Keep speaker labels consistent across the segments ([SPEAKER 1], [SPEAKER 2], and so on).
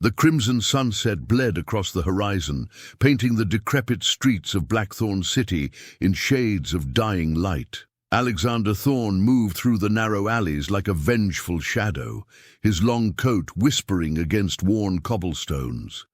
[SPEAKER 1] The crimson sunset bled across the horizon, painting the decrepit streets of Blackthorn City in shades of dying light. Alexander Thorne moved through the narrow alleys like a vengeful shadow, his long coat whispering against worn cobblestones.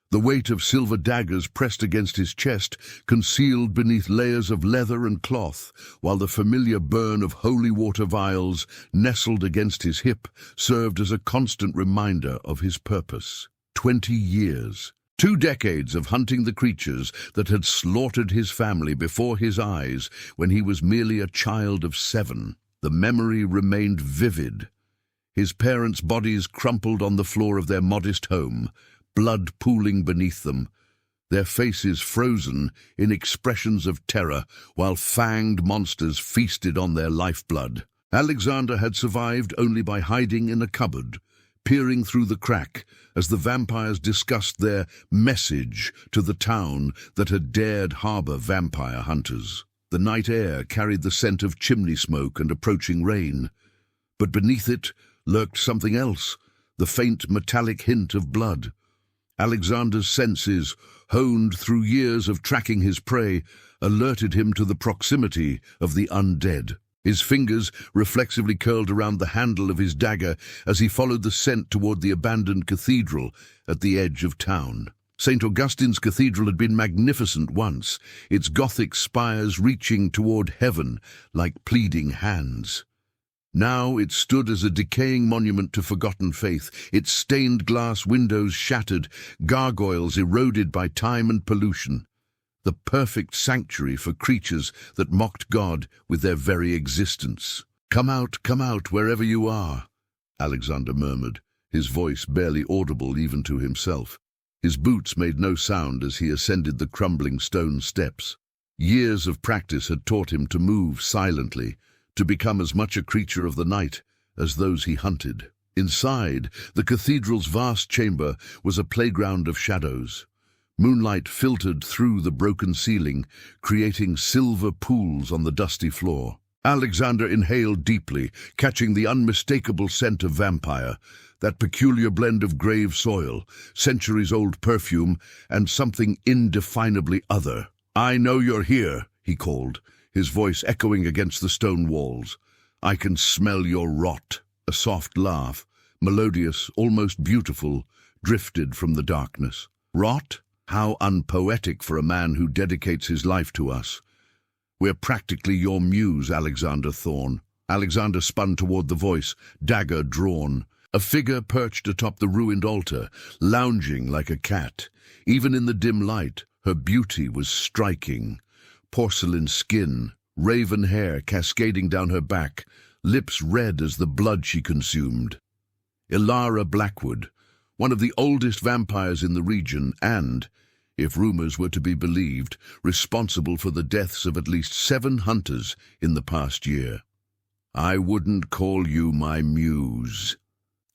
[SPEAKER 1] The weight of silver daggers pressed against his chest, concealed beneath layers of leather and cloth, while the familiar burn of holy water vials, nestled against his hip, served as a constant reminder of his purpose. 20 years. 2 decades of hunting the creatures that had slaughtered his family before his eyes when he was merely a child of 7. The memory remained vivid. His parents' bodies crumpled on the floor of their modest home, blood pooling beneath them, their faces frozen in expressions of terror while fanged monsters feasted on their lifeblood. Alexander had survived only by hiding in a cupboard, peering through the crack as the vampires discussed their message to the town that had dared harbor vampire hunters. The night air carried the scent of chimney smoke and approaching rain, but beneath it lurked something else, the faint metallic hint of blood. Alexander's senses, honed through years of tracking his prey, alerted him to the proximity of the undead. His fingers reflexively curled around the handle of his dagger as he followed the scent toward the abandoned cathedral at the edge of town. St. Augustine's Cathedral had been magnificent once, its Gothic spires reaching toward heaven like pleading hands. Now it stood as a decaying monument to forgotten faith, its stained glass windows shattered, gargoyles eroded by time and pollution. The perfect sanctuary for creatures that mocked God with their very existence. Come out, wherever you are," Alexander murmured, his voice barely audible even to himself. His boots made no sound as he ascended the crumbling stone steps. Years of practice had taught him to move silently, to become as much a creature of the night as those he hunted. Inside, the cathedral's vast chamber was a playground of shadows. Moonlight filtered through the broken ceiling, creating silver pools on the dusty floor. Alexander inhaled deeply, catching the unmistakable scent of vampire, that peculiar blend of grave soil, centuries-old perfume, and something indefinably other. "I know you're here," he called, his voice echoing against the stone walls. "I can smell your rot." A soft laugh, melodious, almost beautiful, drifted from the darkness. "Rot? How unpoetic for a man who dedicates his life to us. We're practically your muse, Alexander Thorne." Alexander spun toward the voice, dagger drawn. A figure perched atop the ruined altar, lounging like a cat. Even in the dim light, her beauty was striking. Porcelain skin, raven hair cascading down her back, lips red as the blood she consumed. Ilara Blackwood, one of the oldest vampires in the region and, if rumors were to be believed, responsible for the deaths of at least 7 hunters in the past year. "I wouldn't call you my muse,"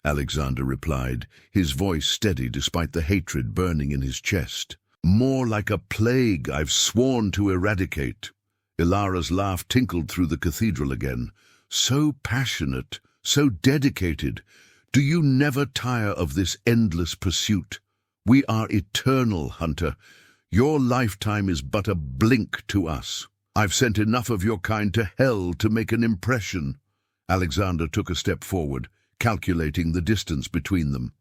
[SPEAKER 1] Alexander replied, his voice steady despite the hatred burning in his chest. "More like a plague I've sworn to eradicate." Ilara's laugh tinkled through the cathedral again. "So passionate, so dedicated. Do you never tire of this endless pursuit? We are eternal, Hunter. Your lifetime is but a blink to us. I've sent enough of your kind to hell to make an impression." Alexander took a step forward, calculating the distance between them.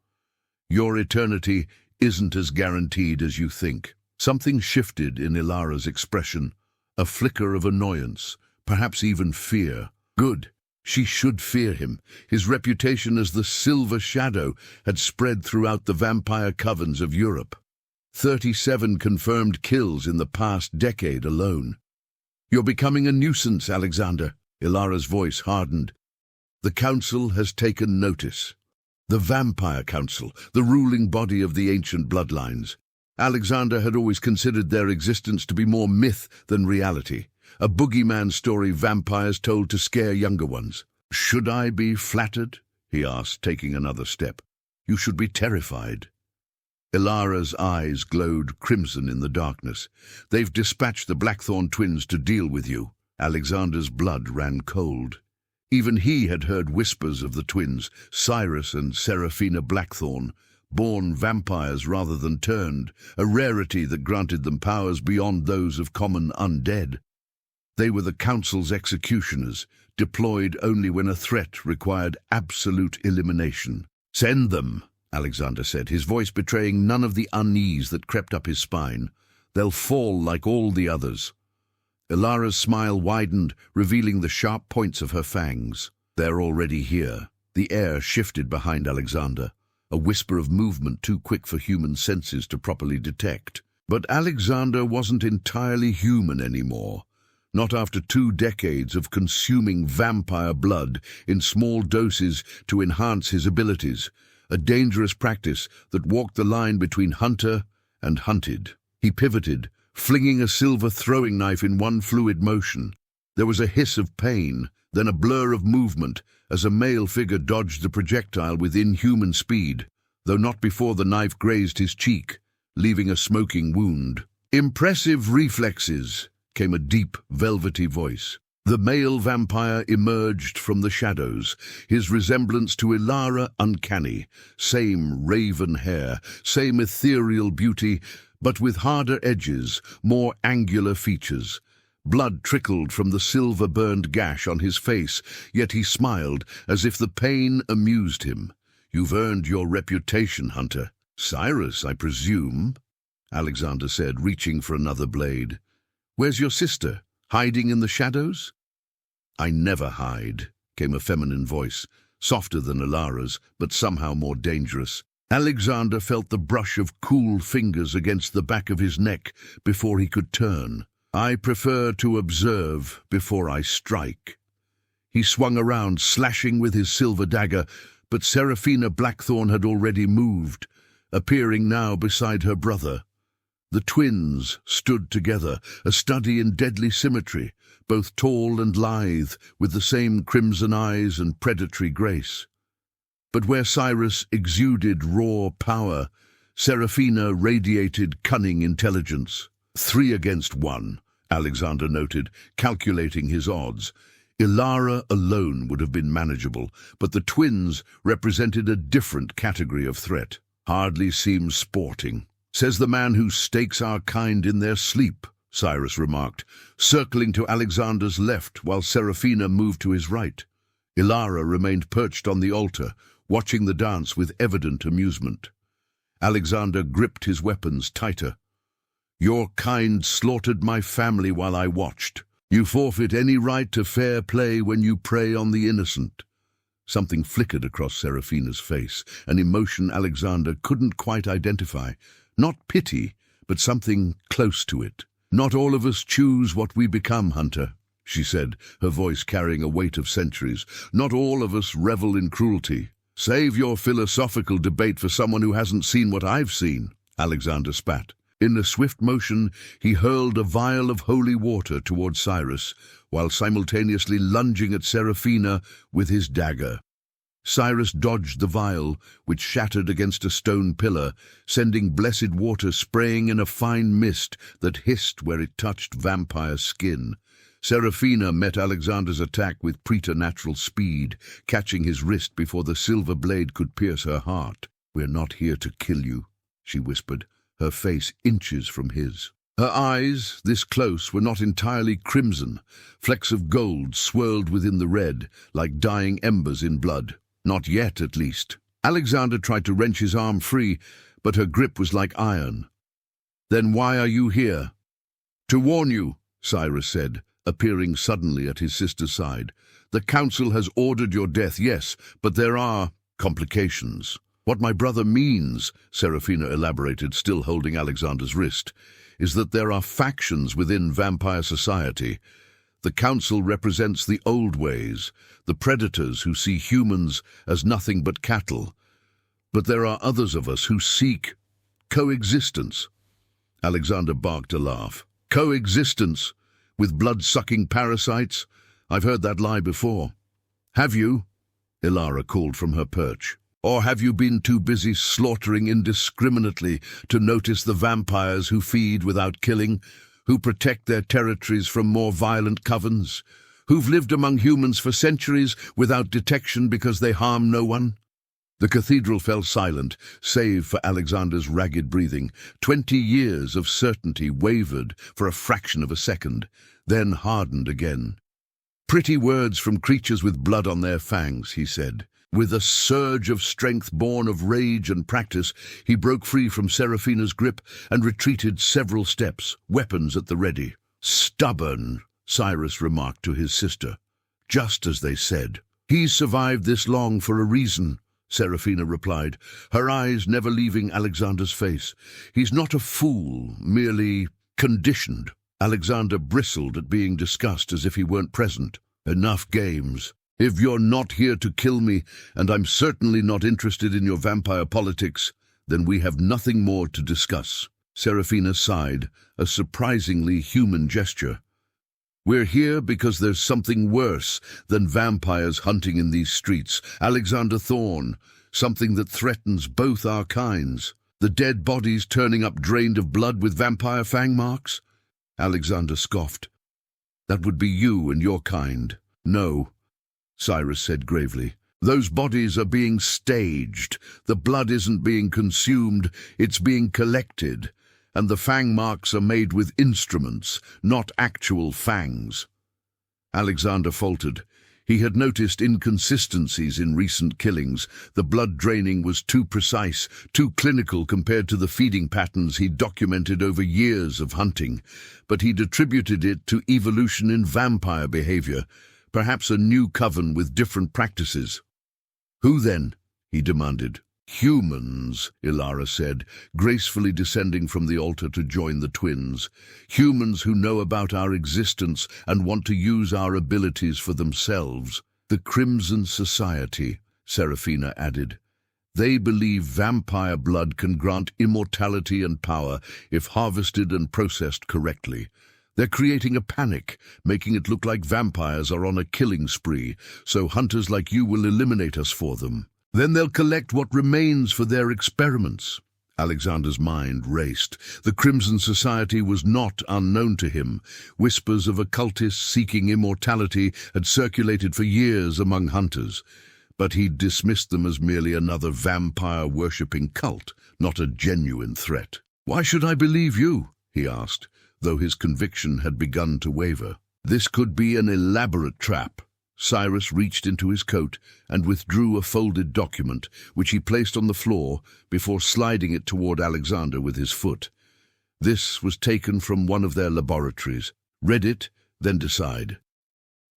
[SPEAKER 1] "Your eternity isn't as guaranteed as you think." Something shifted in Ilara's expression, a flicker of annoyance, perhaps even fear. Good. She should fear him. His reputation as the Silver Shadow had spread throughout the vampire covens of Europe. 37 confirmed kills in the past decade alone. "You're becoming a nuisance, Alexander." Ilara's voice hardened. "The Council has taken notice." The Vampire Council, the ruling body of the ancient bloodlines. Alexander had always considered their existence to be more myth than reality, a boogeyman story vampires told to scare younger ones. "Should I be flattered?" he asked, taking another step. "You should be terrified." Ilara's eyes glowed crimson in the darkness. "They've dispatched the Blackthorn twins to deal with you." Alexander's blood ran cold. Even he had heard whispers of the twins, Cyrus and Seraphina Blackthorn, born vampires rather than turned, a rarity that granted them powers beyond those of common undead. They were the Council's executioners, deployed only when a threat required absolute elimination. "Send them," Alexander said, his voice betraying none of the unease that crept up his spine. "They'll fall like all the others." Ilara's smile widened, revealing the sharp points of her fangs. "They're already here." The air shifted behind Alexander, a whisper of movement too quick for human senses to properly detect. But Alexander wasn't entirely human anymore. Not after 2 decades of consuming vampire blood in small doses to enhance his abilities, a dangerous practice that walked the line between hunter and hunted. He pivoted, flinging a silver throwing knife in one fluid motion. There was a hiss of pain, then a blur of movement, as a male figure dodged the projectile with inhuman speed, though not before the knife grazed his cheek, leaving a smoking wound. "Impressive reflexes," came a deep, velvety voice. The male vampire emerged from the shadows, his resemblance to Ilara uncanny. Same raven hair, same ethereal beauty, but with harder edges, more angular features. Blood trickled from the silver-burned gash on his face, yet he smiled as if the pain amused him. "You've earned your reputation, Hunter." "Cyrus, I presume," Alexander said, reaching for another blade. "Where's your sister? Hiding in the shadows?" "I never hide," came a feminine voice, softer than Ilara's, but somehow more dangerous. Alexander felt the brush of cool fingers against the back of his neck before he could turn. "I prefer to observe before I strike." He swung around, slashing with his silver dagger, but Seraphina Blackthorn had already moved, appearing now beside her brother. The twins stood together, a study in deadly symmetry, both tall and lithe, with the same crimson eyes and predatory grace. But where Cyrus exuded raw power, Seraphina radiated cunning intelligence. 3 against 1, Alexander noted, calculating his odds. Ilara alone would have been manageable, but the twins represented a different category of threat. "Hardly seems sporting," says the man who stakes our kind in their sleep, Cyrus remarked, circling to Alexander's left while Seraphina moved to his right. Ilara remained perched on the altar, watching the dance with evident amusement. Alexander gripped his weapons tighter. "Your kind slaughtered my family while I watched. You forfeit any right to fair play when you prey on the innocent." Something flickered across Seraphina's face, an emotion Alexander couldn't quite identify. Not pity, but something close to it. "Not all of us choose what we become, Hunter," she said, her voice carrying a weight of centuries. "Not all of us revel in cruelty." "Save your philosophical debate for someone who hasn't seen what I've seen," Alexander spat. In a swift motion, he hurled a vial of holy water toward Cyrus, while simultaneously lunging at Seraphina with his dagger. Cyrus dodged the vial, which shattered against a stone pillar, sending blessed water spraying in a fine mist that hissed where it touched vampire skin. Seraphina met Alexander's attack with preternatural speed, catching his wrist before the silver blade could pierce her heart. "We're not here to kill you," she whispered, her face inches from his. Her eyes, this close, were not entirely crimson. Flecks of gold swirled within the red, like dying embers in blood. Not yet, at least. Alexander tried to wrench his arm free, but her grip was like iron. "Then why are you here?" "To warn you," Cyrus said, appearing suddenly at his sister's side. "The Council has ordered your death, yes, but there are complications." "What my brother means," Seraphina elaborated, still holding Alexander's wrist, "is that there are factions within vampire society. The Council represents the old ways, the predators who see humans as nothing but cattle. But there are others of us who seek coexistence." Alexander barked a laugh. "Coexistence? With blood-sucking parasites? I've heard that lie before." "Have you?" Ilara called from her perch. "Or have you been too busy slaughtering indiscriminately to notice the vampires who feed without killing, who protect their territories from more violent covens, who've lived among humans for centuries without detection because they harm no one?" The cathedral fell silent, save for Alexander's ragged breathing. 20 years of certainty wavered for a fraction of a second, then hardened again. "Pretty words from creatures with blood on their fangs," he said. With a surge of strength born of rage and practice, he broke free from Serafina's grip and retreated several steps, weapons at the ready. "Stubborn," Cyrus remarked to his sister. "Just as they said." "He's survived this long for a reason," Serafina replied, her eyes never leaving Alexander's face. "He's not a fool, merely conditioned." Alexander bristled at being discussed as if he weren't present. "Enough games. If you're not here to kill me, and I'm certainly not interested in your vampire politics, then we have nothing more to discuss." Serafina sighed, a surprisingly human gesture. "We're here because there's something worse than vampires hunting in these streets, Alexander Thorne, something that threatens both our kinds. The dead bodies turning up drained of blood with vampire fang marks?" Alexander scoffed. "That would be you and your kind." "No," Cyrus said gravely. "Those bodies are being staged. The blood isn't being consumed, it's being collected. And the fang marks are made with instruments, not actual fangs." Alexander faltered. He had noticed inconsistencies in recent killings. The blood draining was too precise, too clinical compared to the feeding patterns he'd documented over years of hunting. But he'd attributed it to evolution in vampire behavior, perhaps a new coven with different practices. "Who then?" he demanded. "Humans," Ilara said, gracefully descending from the altar to join the twins. "Humans who know about our existence and want to use our abilities for themselves." "The Crimson Society," Serafina added. "They believe vampire blood can grant immortality and power if harvested and processed correctly. They're creating a panic, making it look like vampires are on a killing spree, so hunters like you will eliminate us for them. Then they'll collect what remains for their experiments." Alexander's mind raced. The Crimson Society was not unknown to him. Whispers of occultists seeking immortality had circulated for years among hunters. But he'd dismissed them as merely another vampire-worshipping cult, not a genuine threat. "Why should I believe you?" he asked, though his conviction had begun to waver. "This could be an elaborate trap." Cyrus reached into his coat and withdrew a folded document, which he placed on the floor before sliding it toward Alexander with his foot. This was taken from one of their laboratories. "Read it, then decide."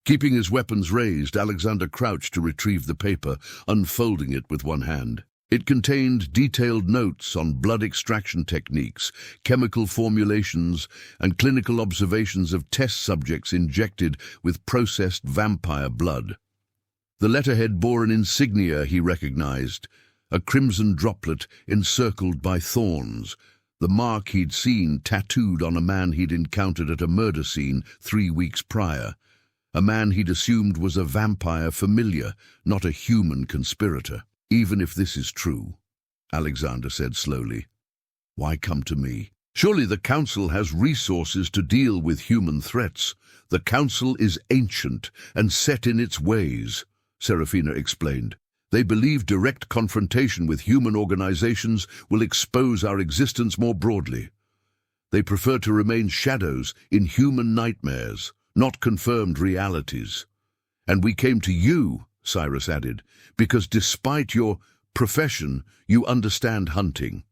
[SPEAKER 1] Keeping his weapons raised, Alexander crouched to retrieve the paper, unfolding it with one hand. It contained detailed notes on blood extraction techniques, chemical formulations, and clinical observations of test subjects injected with processed vampire blood. The letterhead bore an insignia he recognized, a crimson droplet encircled by thorns, the mark he'd seen tattooed on a man he'd encountered at a murder scene 3 weeks prior, a man he'd assumed was a vampire familiar, not a human conspirator. "Even if this is true," Alexander said slowly, "why come to me? Surely the Council has resources to deal with human threats. The Council is ancient and set in its ways," Serafina explained. "They believe direct confrontation with human organizations will expose our existence more broadly. They prefer to remain shadows in human nightmares, not confirmed realities. And we came to you," Cyrus added, "because despite your profession, you understand hunting.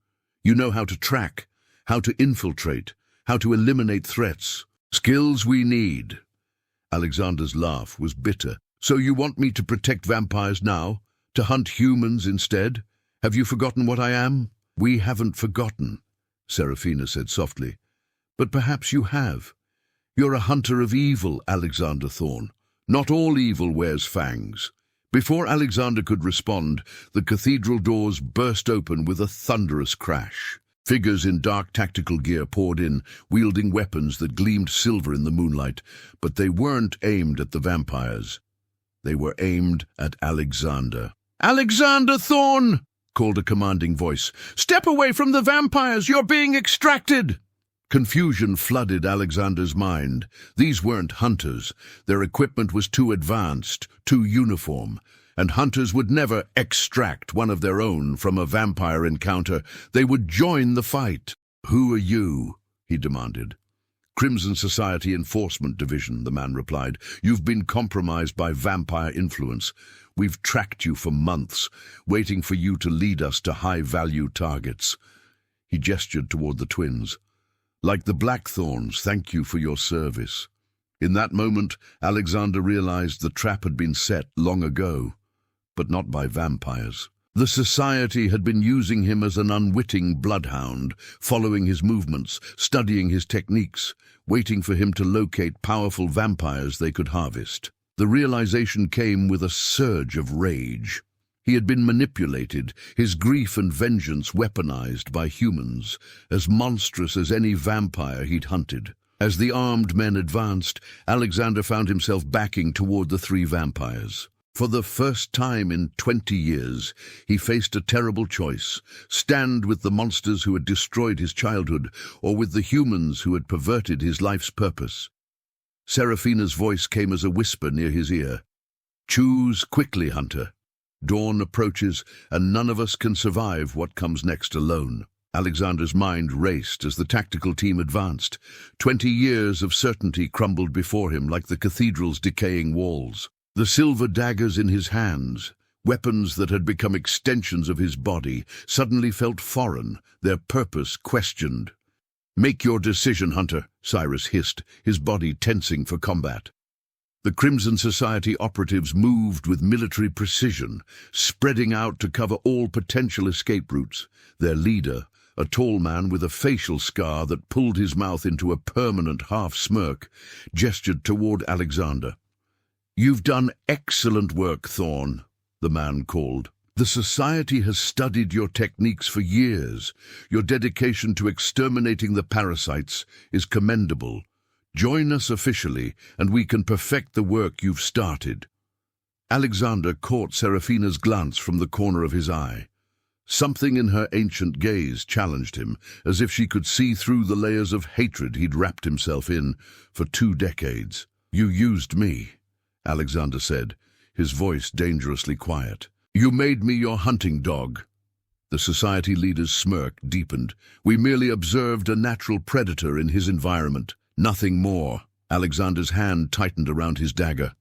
[SPEAKER 1] You know how to track, how to infiltrate, how to eliminate threats. Skills we need." Alexander's laugh was bitter. "So you want me to protect vampires now? To hunt humans instead? Have you forgotten what I am?" "We haven't forgotten," Serafina said softly. "But perhaps you have. You're a hunter of evil, Alexander Thorne. Not all evil wears fangs." Before Alexander could respond, the cathedral doors burst open with a thunderous crash. Figures in dark tactical gear poured in, wielding weapons that gleamed silver in the moonlight, but they weren't aimed at the vampires. They were aimed at Alexander. "Alexander Thorne!" called a commanding voice. "Step away from the vampires! You're being extracted!" Confusion flooded Alexander's mind. These weren't hunters. Their equipment was too advanced, too uniform, and hunters would never extract one of their own from a vampire encounter. They would join the fight. "Who are you?" he demanded. "Crimson Society Enforcement Division," the man replied. "You've been compromised by vampire influence. We've tracked you for months, waiting for you to lead us to high-value targets." He gestured toward the twins. "Like the Blackthorns, thank you for your service." In that moment, Alexander realized the trap had been set long ago, but not by vampires. The Society had been using him as an unwitting bloodhound, following his movements, studying his techniques, waiting for him to locate powerful vampires they could harvest. The realization came with a surge of rage. He had been manipulated, his grief and vengeance weaponized by humans, as monstrous as any vampire he'd hunted. As the armed men advanced, Alexander found himself backing toward the three vampires. For the first time in 20 years, he faced a terrible choice: stand with the monsters who had destroyed his childhood, or with the humans who had perverted his life's purpose. Serafina's voice came as a whisper near his ear. "Choose quickly, Hunter. Dawn approaches, and none of us can survive what comes next alone." Alexander's mind raced as the tactical team advanced. 20 years of certainty crumbled before him like the cathedral's decaying walls. The silver daggers in his hands, weapons that had become extensions of his body, suddenly felt foreign, their purpose questioned. "Make your decision, Hunter," Cyrus hissed, his body tensing for combat. The Crimson Society operatives moved with military precision, spreading out to cover all potential escape routes. Their leader, a tall man with a facial scar that pulled his mouth into a permanent half-smirk, gestured toward Alexander. "You've done excellent work, Thorn," the man called. "The Society has studied your techniques for years. Your dedication to exterminating the parasites is commendable. Join us officially, and we can perfect the work you've started." Alexander caught Serafina's glance from the corner of his eye. Something in her ancient gaze challenged him, as if she could see through the layers of hatred he'd wrapped himself in for 2 decades. "You used me," Alexander said, his voice dangerously quiet. "You made me your hunting dog." The Society leader's smirk deepened. "We merely observed a natural predator in his environment. Nothing more." Alexander's hand tightened around his dagger.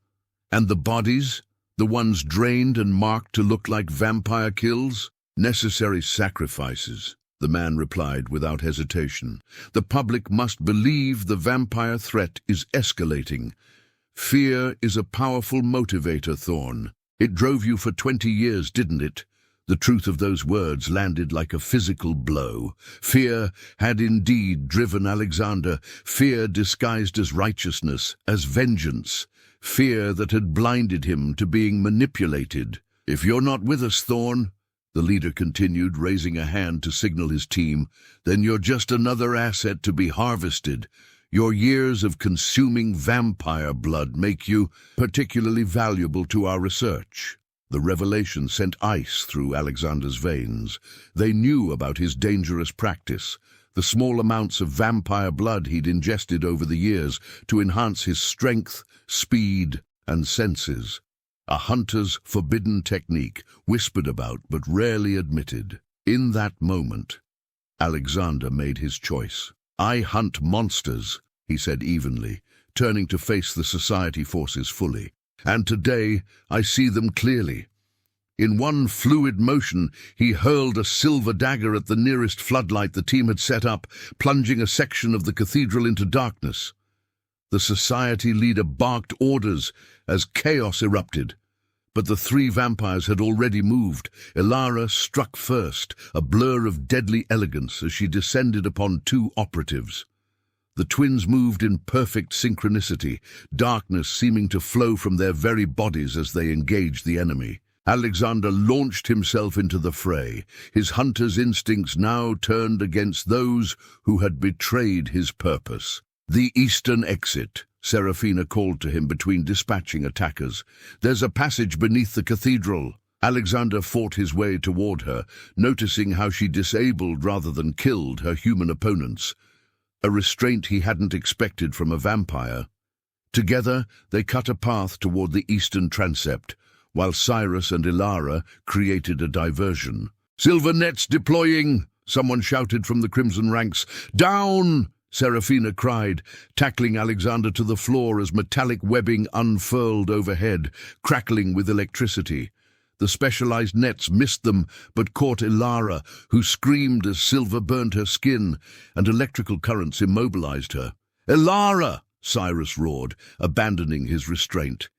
[SPEAKER 1] "And the bodies? The ones drained and marked to look like vampire kills?" "Necessary sacrifices," the man replied without hesitation. "The public must believe the vampire threat is escalating. Fear is a powerful motivator, Thorn. It drove you for 20 years, didn't it?" The truth of those words landed like a physical blow. Fear had indeed driven Alexander, fear disguised as righteousness, as vengeance, fear that had blinded him to being manipulated. "If you're not with us, Thorn," the leader continued, raising a hand to signal his team, "then you're just another asset to be harvested. Your years of consuming vampire blood make you particularly valuable to our research." The revelation sent ice through Alexander's veins. They knew about his dangerous practice, the small amounts of vampire blood he'd ingested over the years to enhance his strength, speed, and senses. A hunter's forbidden technique, whispered about but rarely admitted. In that moment, Alexander made his choice. "I hunt monsters," he said evenly, turning to face the Society forces fully. "And today I see them clearly." In one fluid motion, he hurled a silver dagger at the nearest floodlight the team had set up, plunging a section of the cathedral into darkness. The Society leader barked orders as chaos erupted. But the 3 vampires had already moved. Ilara struck first, a blur of deadly elegance as she descended upon 2 operatives. The twins moved in perfect synchronicity, darkness seeming to flow from their very bodies as they engaged the enemy. Alexander launched himself into the fray, his hunter's instincts now turned against those who had betrayed his purpose. "The eastern exit," Serafina called to him between dispatching attackers. "There's a passage beneath the cathedral." Alexander fought his way toward her, noticing how she disabled rather than killed her human opponents. A restraint he hadn't expected from a vampire. Together, they cut a path toward the eastern transept, while Cyrus and Ilara created a diversion. "Silver nets deploying!" someone shouted from the crimson ranks. "Down!" Serafina cried, tackling Alexander to the floor as metallic webbing unfurled overhead, crackling with electricity. The specialized nets missed them, but caught Ilara, who screamed as silver burnt her skin, and electrical currents immobilized her. "Ilara!" Cyrus roared, abandoning his restraint.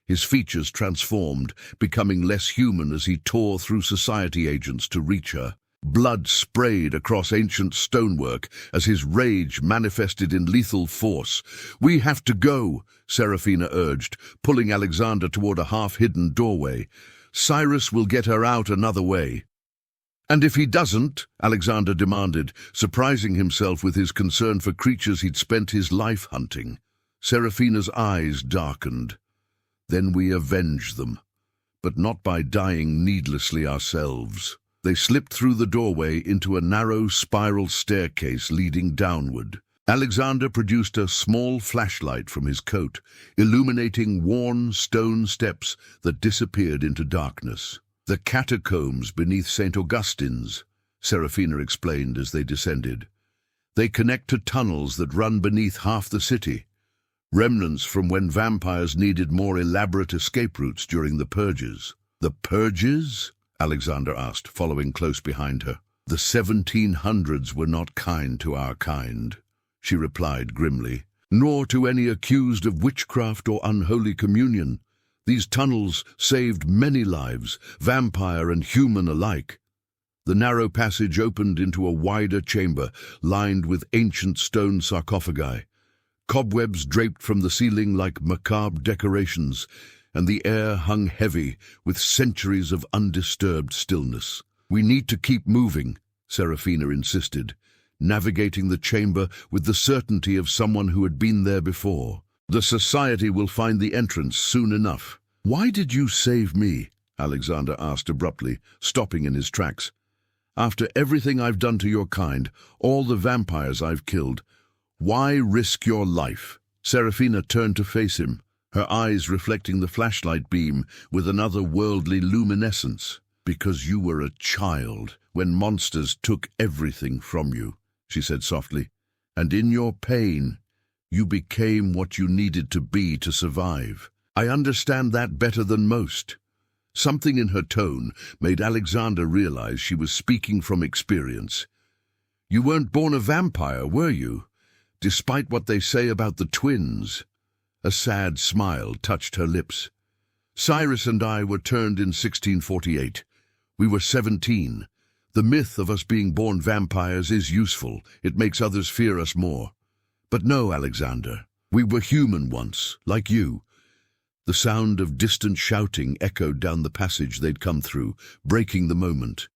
[SPEAKER 1] His features transformed, becoming less human as he tore through society agents to reach her. Blood sprayed across ancient stonework as his rage manifested in lethal force. "We have to go," Serafina urged, pulling Alexander toward a half-hidden doorway. "Cyrus will get her out another way." "And if he doesn't?" Alexander demanded, surprising himself with his concern for creatures he'd spent his life hunting. Serafina's eyes darkened. "Then we avenge them, but not by dying needlessly ourselves." They slipped through the doorway into a narrow spiral staircase leading downward. Alexander produced a small flashlight from his coat, illuminating worn stone steps that disappeared into darkness. "The catacombs beneath St. Augustine's," Serafina explained as they descended. "They connect to tunnels that run beneath half the city, remnants from when vampires needed more elaborate escape routes during the purges." "The purges?" Alexander asked, following close behind her. "The 1700s were not kind to our kind," she replied grimly, "nor to any accused of witchcraft or unholy communion. These tunnels saved many lives, vampire and human alike." The narrow passage opened into a wider chamber, lined with ancient stone sarcophagi. Cobwebs draped from the ceiling like macabre decorations, and the air hung heavy with centuries of undisturbed stillness. "We need to keep moving," Serafina insisted, navigating the chamber with the certainty of someone who had been there before. "The society will find the entrance soon enough." "Why did you save me?" Alexander asked abruptly, stopping in his tracks. "After everything I've done to your kind, all the vampires I've killed, why risk your life?" Serafina turned to face him, her eyes reflecting the flashlight beam with another worldly luminescence. "Because you were a child when monsters took everything from you," she said softly, "and in your pain, you became what you needed to be to survive. I understand that better than most." Something in her tone made Alexander realize she was speaking from experience. "You weren't born a vampire, were you? Despite what they say about the twins." A sad smile touched her lips. "Cyrus and I were turned in 1648. We were 17. The myth of us being born vampires is useful. It makes others fear us more. But no, Alexander, we were human once, like you." The sound of distant shouting echoed down the passage they'd come through, breaking the moment.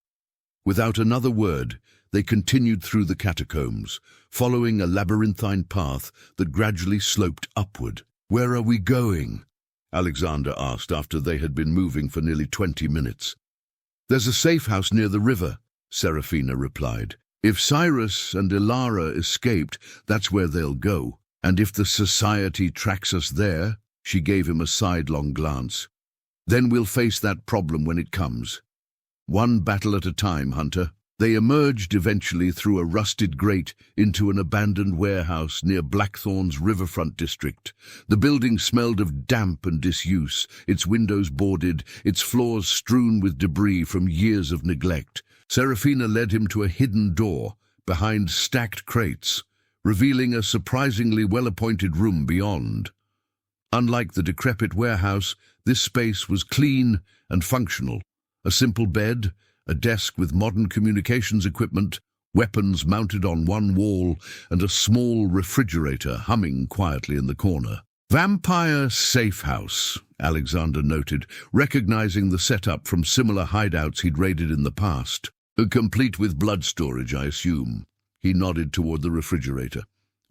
[SPEAKER 1] Without another word, they continued through the catacombs, following a labyrinthine path that gradually sloped upward. "Where are we going?" Alexander asked after they had been moving for nearly 20 minutes. "There's a safe house near the river," Serafina replied. "If Cyrus and Ilara escaped, that's where they'll go. And if the society tracks us there," she gave him a sidelong glance, "then we'll face that problem when it comes. One battle at a time, Hunter." They emerged eventually through a rusted grate into an abandoned warehouse near Blackthorn's riverfront district. The building smelled of damp and disuse, its windows boarded, its floors strewn with debris from years of neglect. Serafina led him to a hidden door behind stacked crates, revealing a surprisingly well-appointed room beyond. Unlike the decrepit warehouse, this space was clean and functional. A simple bed, a desk with modern communications equipment, weapons mounted on one wall, and a small refrigerator humming quietly in the corner. "Vampire safe house," Alexander noted, recognizing the setup from similar hideouts he'd raided in the past. "Complete with blood storage, I assume." He nodded toward the refrigerator.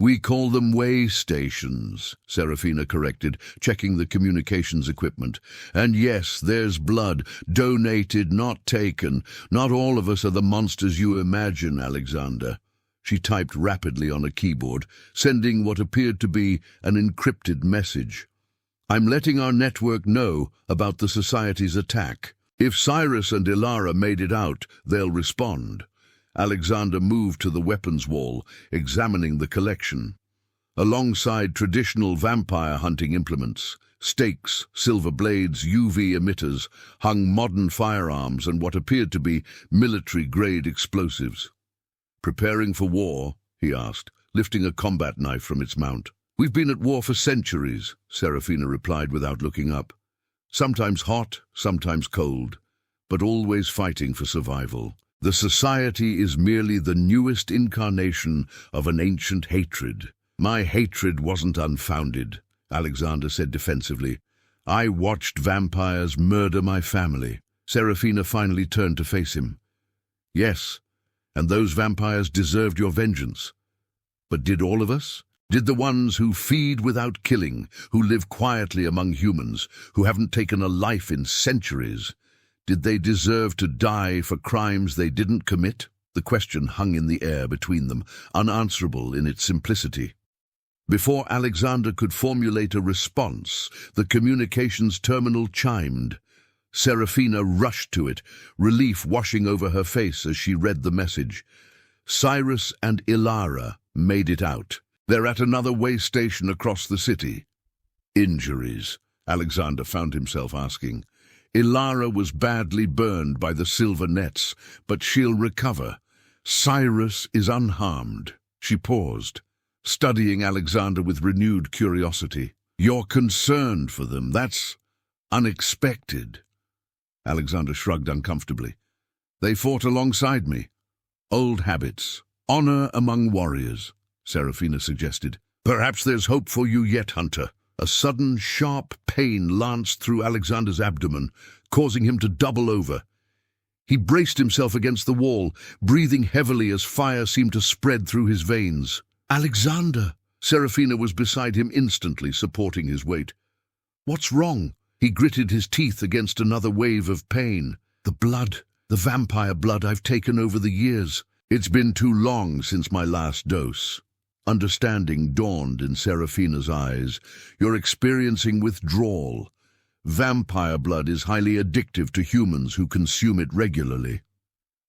[SPEAKER 1] "We call them way stations," Serafina corrected, checking the communications equipment. "And yes, there's blood, donated, not taken. Not all of us are the monsters you imagine, Alexander." She typed rapidly on a keyboard, sending what appeared to be an encrypted message. I'm letting our network know about the Society's attack. If Cyrus and Ilara made it out, they'll respond. Alexander moved to the weapons wall, examining the collection. Alongside traditional vampire hunting implements, stakes, silver blades, UV emitters, hung modern firearms and what appeared to be military-grade explosives. "Preparing for war?" he asked, lifting a combat knife from its mount. "We've been at war for centuries," Serafina replied without looking up. "Sometimes hot, sometimes cold, but always fighting for survival. The Society is merely the newest incarnation of an ancient hatred." "My hatred wasn't unfounded," Alexander said defensively. "I watched vampires murder my family." Serafina finally turned to face him. "Yes, and those vampires deserved your vengeance. But did all of us? Did the ones who feed without killing, who live quietly among humans, who haven't taken a life in centuries, did they deserve to die for crimes they didn't commit?" The question hung in the air between them, unanswerable in its simplicity. Before Alexander could formulate a response, the communications terminal chimed. Serafina rushed to it, relief washing over her face as she read the message. "Cyrus and Ilara made it out. They're at another way station across the city." "Injuries?" Alexander found himself asking. "Ilara was badly burned by the silver nets, but she'll recover. Cyrus is unharmed." She paused, studying Alexander with renewed curiosity. "You're concerned for them. That's unexpected." Alexander shrugged uncomfortably. "They fought alongside me. Old habits. Honor among warriors," Serafina suggested. "Perhaps there's hope for you yet, Hunter." A sudden, sharp pain lanced through Alexander's abdomen, causing him to double over. He braced himself against the wall, breathing heavily as fire seemed to spread through his veins. "Alexander!" Serafina was beside him instantly, supporting his weight. "What's wrong?" He gritted his teeth against another wave of pain. "The blood, the vampire blood I've taken over the years. It's been too long since my last dose." Understanding dawned in Serafina's eyes. "You're experiencing withdrawal. Vampire blood is highly addictive to humans who consume it regularly."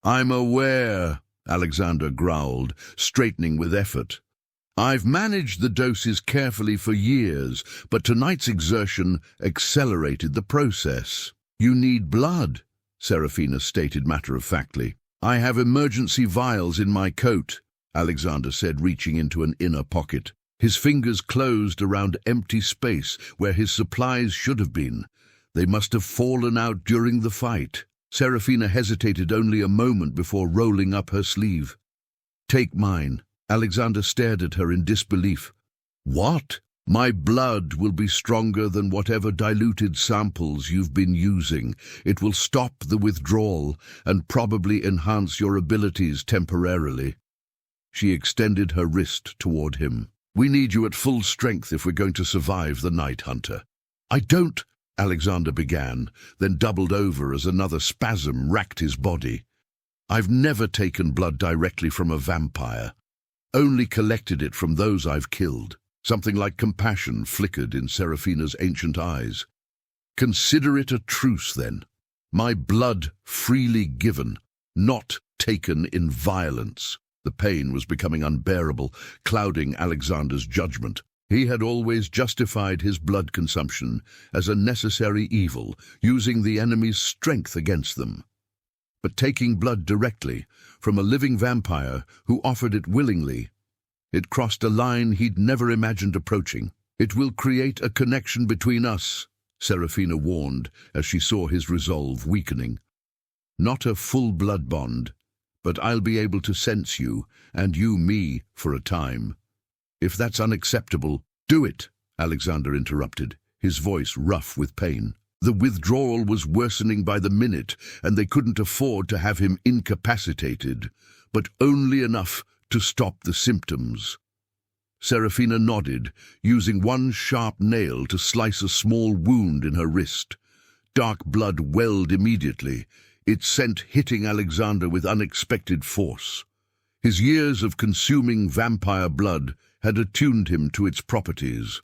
[SPEAKER 1] "I'm aware," Alexander growled, straightening with effort. "I've managed the doses carefully for years, but tonight's exertion accelerated the process." "You need blood," Serafina stated matter-of-factly. "I have emergency vials in my coat," Alexander said, reaching into an inner pocket. His fingers closed around empty space where his supplies should have been. They must have fallen out during the fight. Serafina hesitated only a moment before rolling up her sleeve. "Take mine." Alexander stared at her in disbelief. "What?" "My blood will be stronger than whatever diluted samples you've been using. It will stop the withdrawal and probably enhance your abilities temporarily." She extended her wrist toward him. "We need you at full strength if we're going to survive the night, Hunter." "I don't," Alexander began, then doubled over as another spasm racked his body. "I've never taken blood directly from a vampire. Only collected it from those I've killed." Something like compassion flickered in Serafina's ancient eyes. "Consider it a truce, then. My blood freely given, not taken in violence." The pain was becoming unbearable, clouding Alexander's judgment. He had always justified his blood consumption as a necessary evil, using the enemy's strength against them. But taking blood directly from a living vampire who offered it willingly, it crossed a line he'd never imagined approaching. "It will create a connection between us," Serafina warned as she saw his resolve weakening. "Not a full blood bond, but I'll be able to sense you, and you me, for a time. If that's unacceptable—" "Do it," Alexander interrupted, his voice rough with pain. The withdrawal was worsening by the minute, and they couldn't afford to have him incapacitated, but only enough to stop the symptoms. Serafina nodded, using one sharp nail to slice a small wound in her wrist. Dark blood welled immediately, its scent hitting Alexander with unexpected force. His years of consuming vampire blood had attuned him to its properties,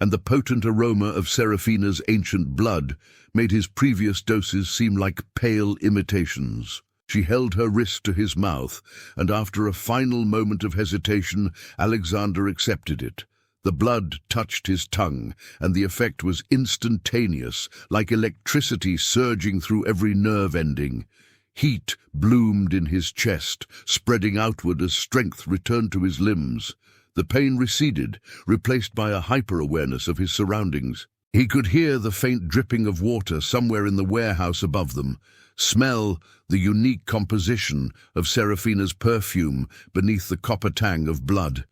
[SPEAKER 1] and the potent aroma of Seraphina's ancient blood made his previous doses seem like pale imitations. She held her wrist to his mouth, and after a final moment of hesitation, Alexander accepted it. The blood touched his tongue, and the effect was instantaneous, like electricity surging through every nerve ending. Heat bloomed in his chest, spreading outward as strength returned to his limbs. The pain receded, replaced by a hyper-awareness of his surroundings. He could hear the faint dripping of water somewhere in the warehouse above them, smell the unique composition of Seraphina's perfume beneath the copper tang of blood,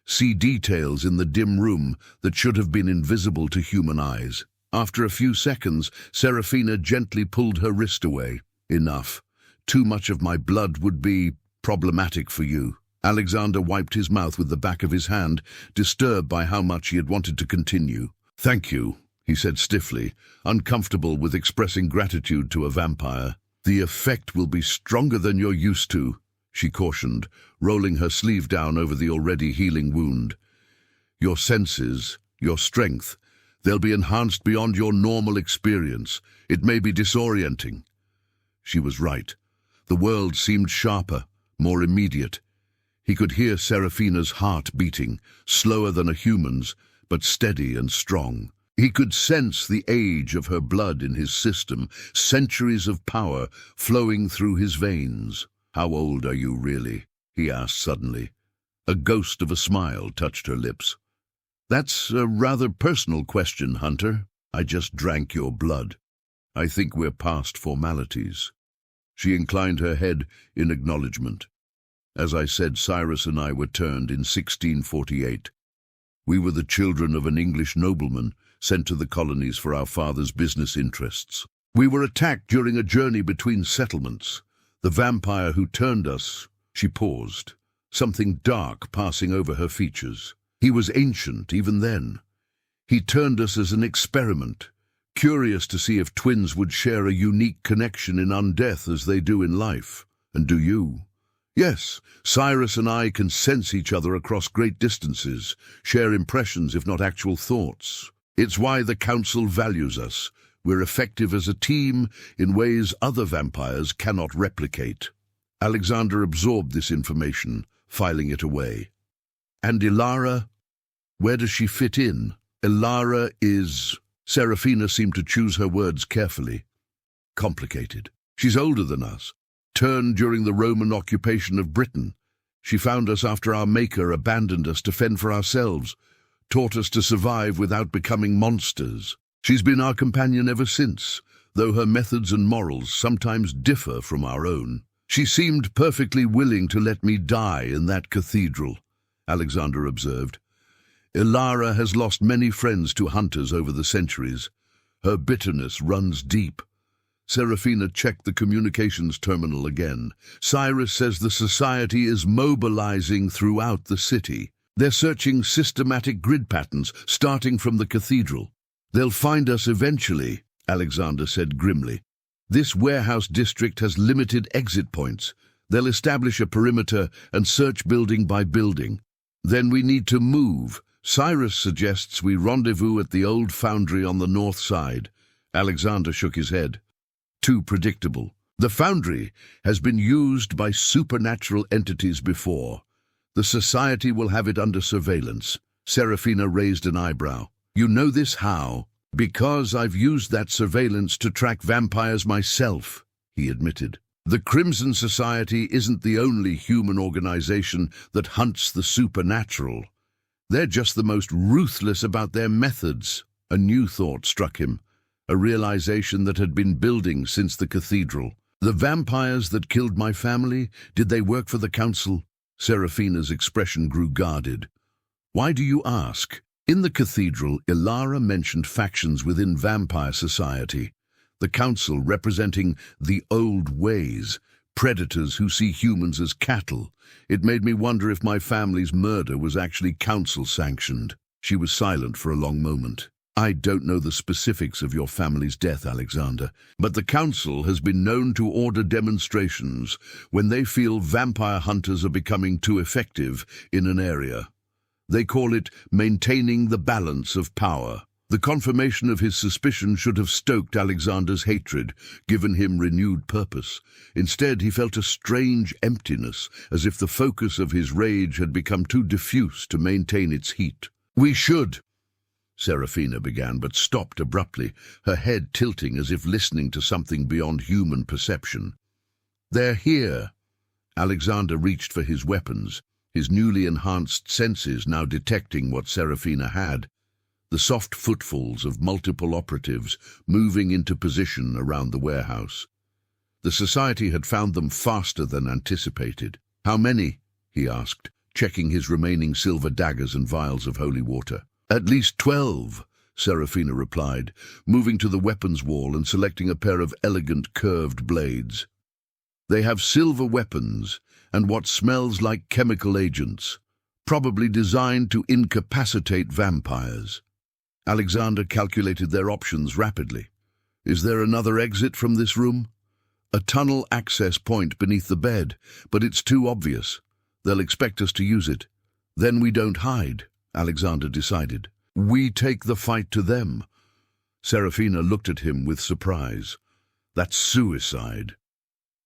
[SPEAKER 1] see details in the dim room that should have been invisible to human eyes. After a few seconds, Seraphina gently pulled her wrist away. Enough. Too much of my blood would be problematic for you. Alexander wiped his mouth with the back of his hand, disturbed by how much he had wanted to continue. Thank you, he said stiffly, uncomfortable with expressing gratitude to a vampire. The effect will be stronger than you're used to, she cautioned, rolling her sleeve down over the already healing wound. Your senses, your strength, they'll be enhanced beyond your normal experience. It may be disorienting. She was right. The world seemed sharper, more immediate. He could hear Seraphina's heart beating, slower than a human's, but steady and strong. He could sense the age of her blood in his system, centuries of power flowing through his veins. How old are you really? He asked suddenly. A ghost of a smile touched her lips. That's a rather personal question, Hunter. I just drank your blood. I think we're past formalities. She inclined her head in acknowledgement. As I said, Cyrus and I were turned in 1648. We were the children of an English nobleman sent to the colonies for our father's business interests. We were attacked during a journey between settlements. The vampire who turned us, she paused, something dark passing over her features. He was ancient even then. He turned us as an experiment, curious to see if twins would share a unique connection in undeath as they do in life. And do you? Yes, Cyrus and I can sense each other across great distances, share impressions if not actual thoughts. It's why the Council values us. We're effective as a team in ways other vampires cannot replicate. Alexander absorbed this information, filing it away. And Ilara? Where does she fit in? Ilara is... Seraphina seemed to choose her words carefully. Complicated. She's older than us. Turned during the Roman occupation of Britain. She found us after our maker abandoned us to fend for ourselves, taught us to survive without becoming monsters. She's been our companion ever since, though her methods and morals sometimes differ from our own. She seemed perfectly willing to let me die in that cathedral, Alexander observed. Ilara has lost many friends to hunters over the centuries. Her bitterness runs deep. Seraphina checked the communications terminal again. Cyrus says the society is mobilizing throughout the city. They're searching systematic grid patterns, starting from the cathedral. They'll find us eventually, Alexander said grimly. This warehouse district has limited exit points. They'll establish a perimeter and search building by building. Then we need to move. Cyrus suggests we rendezvous at the old foundry on the north side. Alexander shook his head. Too predictable. The foundry has been used by supernatural entities before. The society will have it under surveillance. Seraphina raised an eyebrow. You know this how? Because I've used that surveillance to track vampires myself, he admitted. The Crimson Society isn't the only human organization that hunts the supernatural. They're just the most ruthless about their methods. A new thought struck him, a realization that had been building since the cathedral. The vampires that killed my family, did they work for the Council? Seraphina's expression grew guarded. Why do you ask? In the cathedral, Ilara mentioned factions within vampire society. The Council representing the old ways, predators who see humans as cattle. It made me wonder if my family's murder was actually Council-sanctioned. She was silent for a long moment. I don't know the specifics of your family's death, Alexander, but the Council has been known to order demonstrations when they feel vampire hunters are becoming too effective in an area. They call it maintaining the balance of power. The confirmation of his suspicion should have stoked Alexander's hatred, given him renewed purpose. Instead, he felt a strange emptiness, as if the focus of his rage had become too diffuse to maintain its heat. "We should," Serafina began, but stopped abruptly, her head tilting as if listening to something beyond human perception. "They're here." Alexander reached for his weapons, his newly enhanced senses now detecting what Serafina had. The soft footfalls of multiple operatives moving into position around the warehouse. The society had found them faster than anticipated. "How many?" he asked, checking his remaining silver daggers and vials of holy water. "At least 12, Serafina replied, moving to the weapons wall and selecting a pair of elegant curved blades. "They have silver weapons and what smells like chemical agents, probably designed to incapacitate vampires." Alexander calculated their options rapidly. "Is there another exit from this room?" "A tunnel access point beneath the bed, but it's too obvious. They'll expect us to use it. Then we don't hide," Alexander decided. "We take the fight to them." Serafina looked at him with surprise. "That's suicide."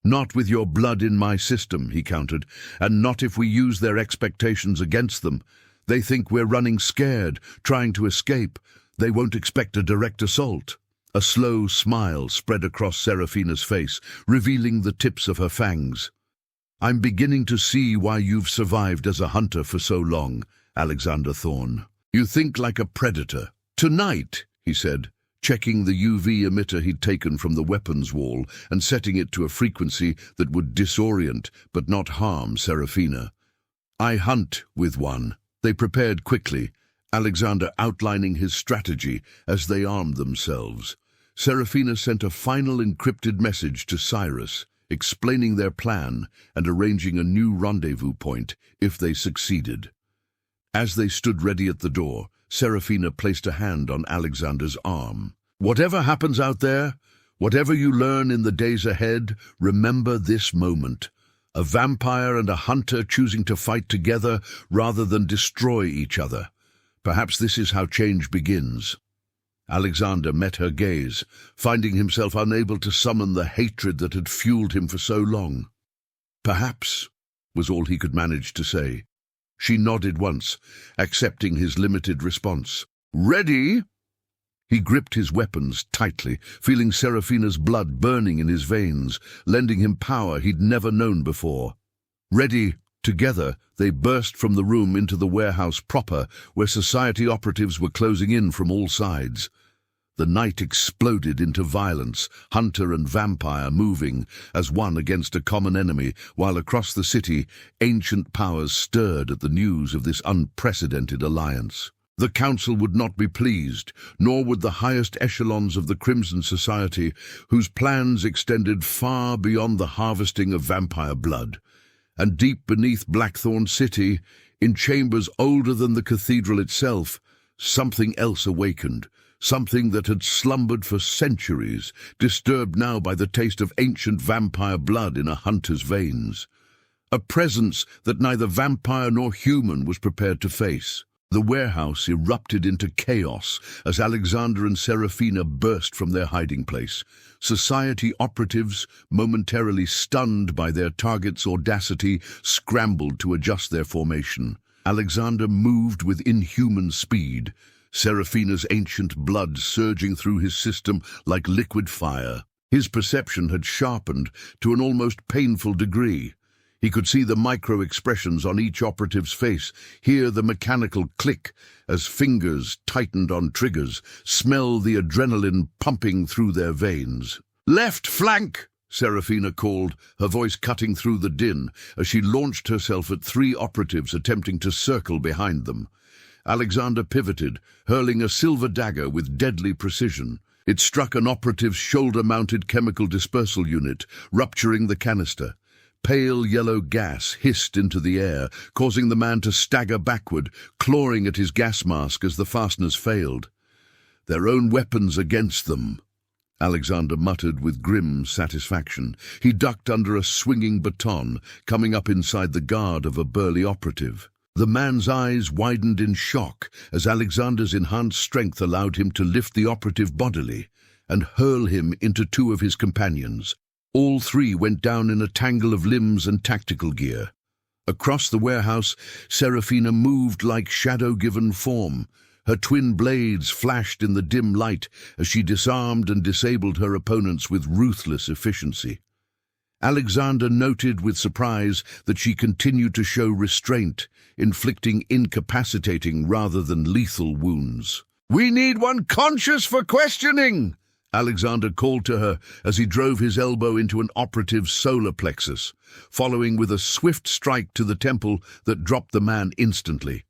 [SPEAKER 1] "Not with your blood in my system," he countered, "and not if we use their expectations against them. They think we're running scared, trying to escape. They won't expect a direct assault." A slow smile spread across Serafina's face, revealing the tips of her fangs. "I'm beginning to see why you've survived as a hunter for so long, Alexander Thorne. You think like a predator." "Tonight," he said, checking the UV emitter he'd taken from the weapons wall and setting it to a frequency that would disorient but not harm Serafina. "I hunt with one." They prepared quickly, Alexander outlining his strategy as they armed themselves. Serafina sent a final encrypted message to Cyrus, explaining their plan and arranging a new rendezvous point if they succeeded. As they stood ready at the door, Serafina placed a hand on Alexander's arm. "Whatever happens out there, whatever you learn in the days ahead, remember this moment. A vampire and a hunter choosing to fight together rather than destroy each other. Perhaps this is how change begins." Alexander met her gaze, finding himself unable to summon the hatred that had fueled him for so long. "Perhaps," was all he could manage to say. She nodded once, accepting his limited response. "Ready?" He gripped his weapons tightly, feeling Serafina's blood burning in his veins, lending him power he'd never known before. Ready, together, they burst from the room into the warehouse proper, where society operatives were closing in from all sides. The night exploded into violence, hunter and vampire moving as one against a common enemy, while across the city, ancient powers stirred at the news of this unprecedented alliance. The council would not be pleased, nor would the highest echelons of the Crimson Society, whose plans extended far beyond the harvesting of vampire blood. And deep beneath Blackthorn City, in chambers older than the cathedral itself, something else awakened, something that had slumbered for centuries, disturbed now by the taste of ancient vampire blood in a hunter's veins. A presence that neither vampire nor human was prepared to face. The warehouse erupted into chaos as Alexander and Serafina burst from their hiding place. Society operatives, momentarily stunned by their target's audacity, scrambled to adjust their formation. Alexander moved with inhuman speed, Serafina's ancient blood surging through his system like liquid fire. His perception had sharpened to an almost painful degree. He could see the micro-expressions on each operative's face, hear the mechanical click as fingers tightened on triggers, smell the adrenaline pumping through their veins. "Left flank!" Serafina called, her voice cutting through the din as she launched herself at 3 operatives attempting to circle behind them. Alexander pivoted, hurling a silver dagger with deadly precision. It struck an operative's shoulder-mounted chemical dispersal unit, rupturing the canister. Pale yellow gas hissed into the air, causing the man to stagger backward, clawing at his gas mask as the fasteners failed. "Their own weapons against them," Alexander muttered with grim satisfaction. He ducked under a swinging baton, coming up inside the guard of a burly operative. The man's eyes widened in shock as Alexander's enhanced strength allowed him to lift the operative bodily and hurl him into two of his companions. All three went down in a tangle of limbs and tactical gear. Across the warehouse, Serafina moved like shadow-given form. Her twin blades flashed in the dim light as she disarmed and disabled her opponents with ruthless efficiency. Alexander noted with surprise that she continued to show restraint, inflicting incapacitating rather than lethal wounds. "We need one conscious for questioning!" Alexander called to her as he drove his elbow into an operative's solar plexus, following with a swift strike to the temple that dropped the man instantly.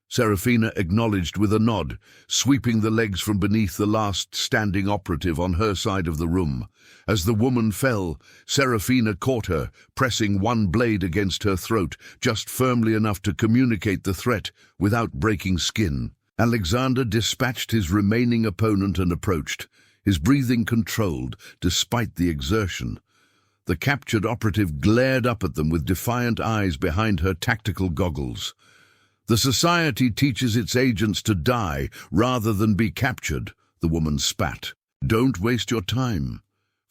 [SPEAKER 1] Serafina acknowledged with a nod, sweeping the legs from beneath the last standing operative on her side of the room. As the woman fell, Serafina caught her, pressing one blade against her throat, just firmly enough to communicate the threat without breaking skin. Alexander dispatched his remaining opponent and approached, his breathing controlled despite the exertion. The captured operative glared up at them with defiant eyes behind her tactical goggles. "The Society teaches its agents to die rather than be captured," the woman spat. "Don't waste your time."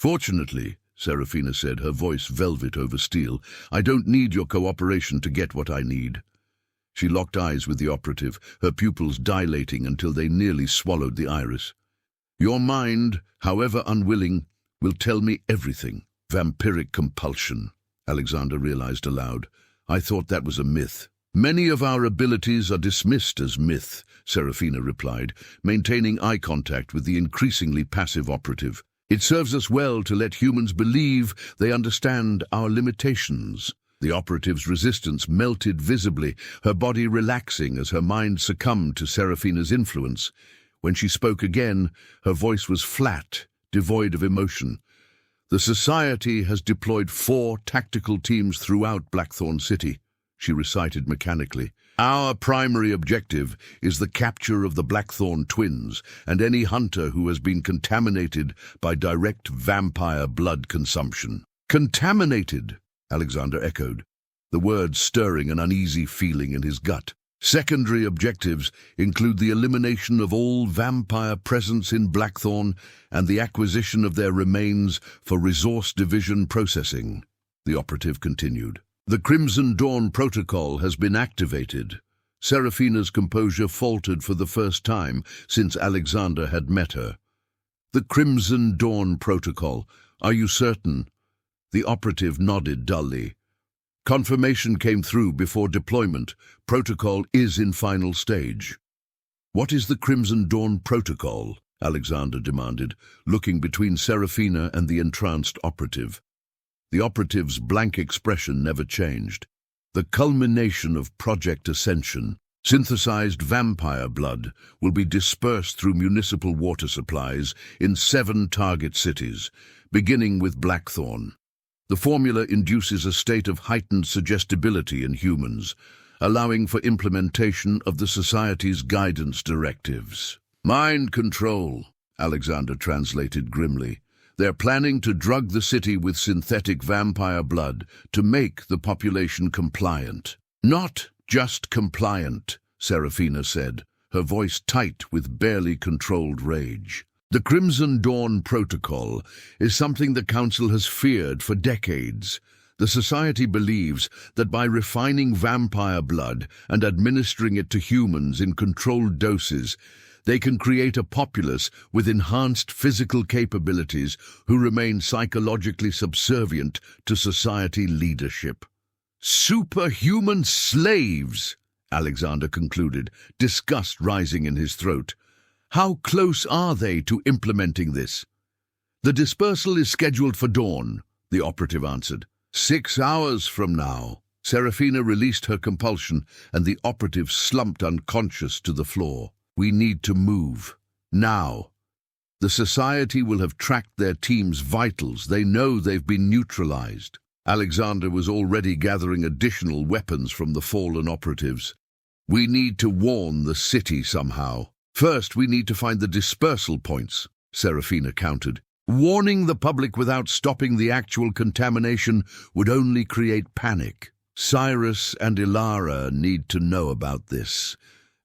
[SPEAKER 1] "Fortunately," Serafina said, her voice velvet over steel, "I don't need your cooperation to get what I need." She locked eyes with the operative, her pupils dilating until they nearly swallowed the iris. "Your mind, however unwilling, will tell me everything." "Vampiric compulsion," Alexander realized aloud. "I thought that was a myth." "Many of our abilities are dismissed as myth," Serafina replied, maintaining eye contact with the increasingly passive operative. "It serves us well to let humans believe they understand our limitations." The operative's resistance melted visibly, her body relaxing as her mind succumbed to Serafina's influence. When she spoke again, her voice was flat, devoid of emotion. "The Society has deployed 4 tactical teams throughout Blackthorn City," she recited mechanically. "Our primary objective is the capture of the Blackthorn twins and any hunter who has been contaminated by direct vampire blood consumption." "Contaminated," Alexander echoed, the words stirring an uneasy feeling in his gut. "Secondary objectives include the elimination of all vampire presence in Blackthorn and the acquisition of their remains for resource division processing," the operative continued. "The Crimson Dawn Protocol has been activated." Serafina's composure faltered for the first time since Alexander had met her. "The Crimson Dawn Protocol, are you certain?" The operative nodded dully. "Confirmation came through before deployment. Protocol is in final stage." "What is the Crimson Dawn Protocol?" Alexander demanded, looking between Serafina and the entranced operative. The operative's blank expression never changed. "The culmination of Project Ascension. Synthesized vampire blood will be dispersed through municipal water supplies in 7 target cities, beginning with Blackthorn. The formula induces a state of heightened suggestibility in humans, allowing for implementation of the Society's guidance directives." "Mind control," Alexander translated grimly. "They're planning to drug the city with synthetic vampire blood to make the population compliant." "Not just compliant," Serafina said, her voice tight with barely controlled rage. "The Crimson Dawn Protocol is something the Council has feared for decades. The Society believes that by refining vampire blood and administering it to humans in controlled doses, they can create a populace with enhanced physical capabilities who remain psychologically subservient to Society leadership." "Superhuman slaves," Alexander concluded, disgust rising in his throat. "How close are they to implementing this?" "The dispersal is scheduled for dawn," the operative answered. 6 hours from now." Serafina released her compulsion, and the operative slumped unconscious to the floor. "We need to move. Now. The Society will have tracked their team's vitals. They know they've been neutralized." Alexander was already gathering additional weapons from the fallen operatives. "We need to warn the city somehow. First, we need to find the dispersal points," Serafina countered. "Warning the public without stopping the actual contamination would only create panic." Cyrus and Ilara need to know about this,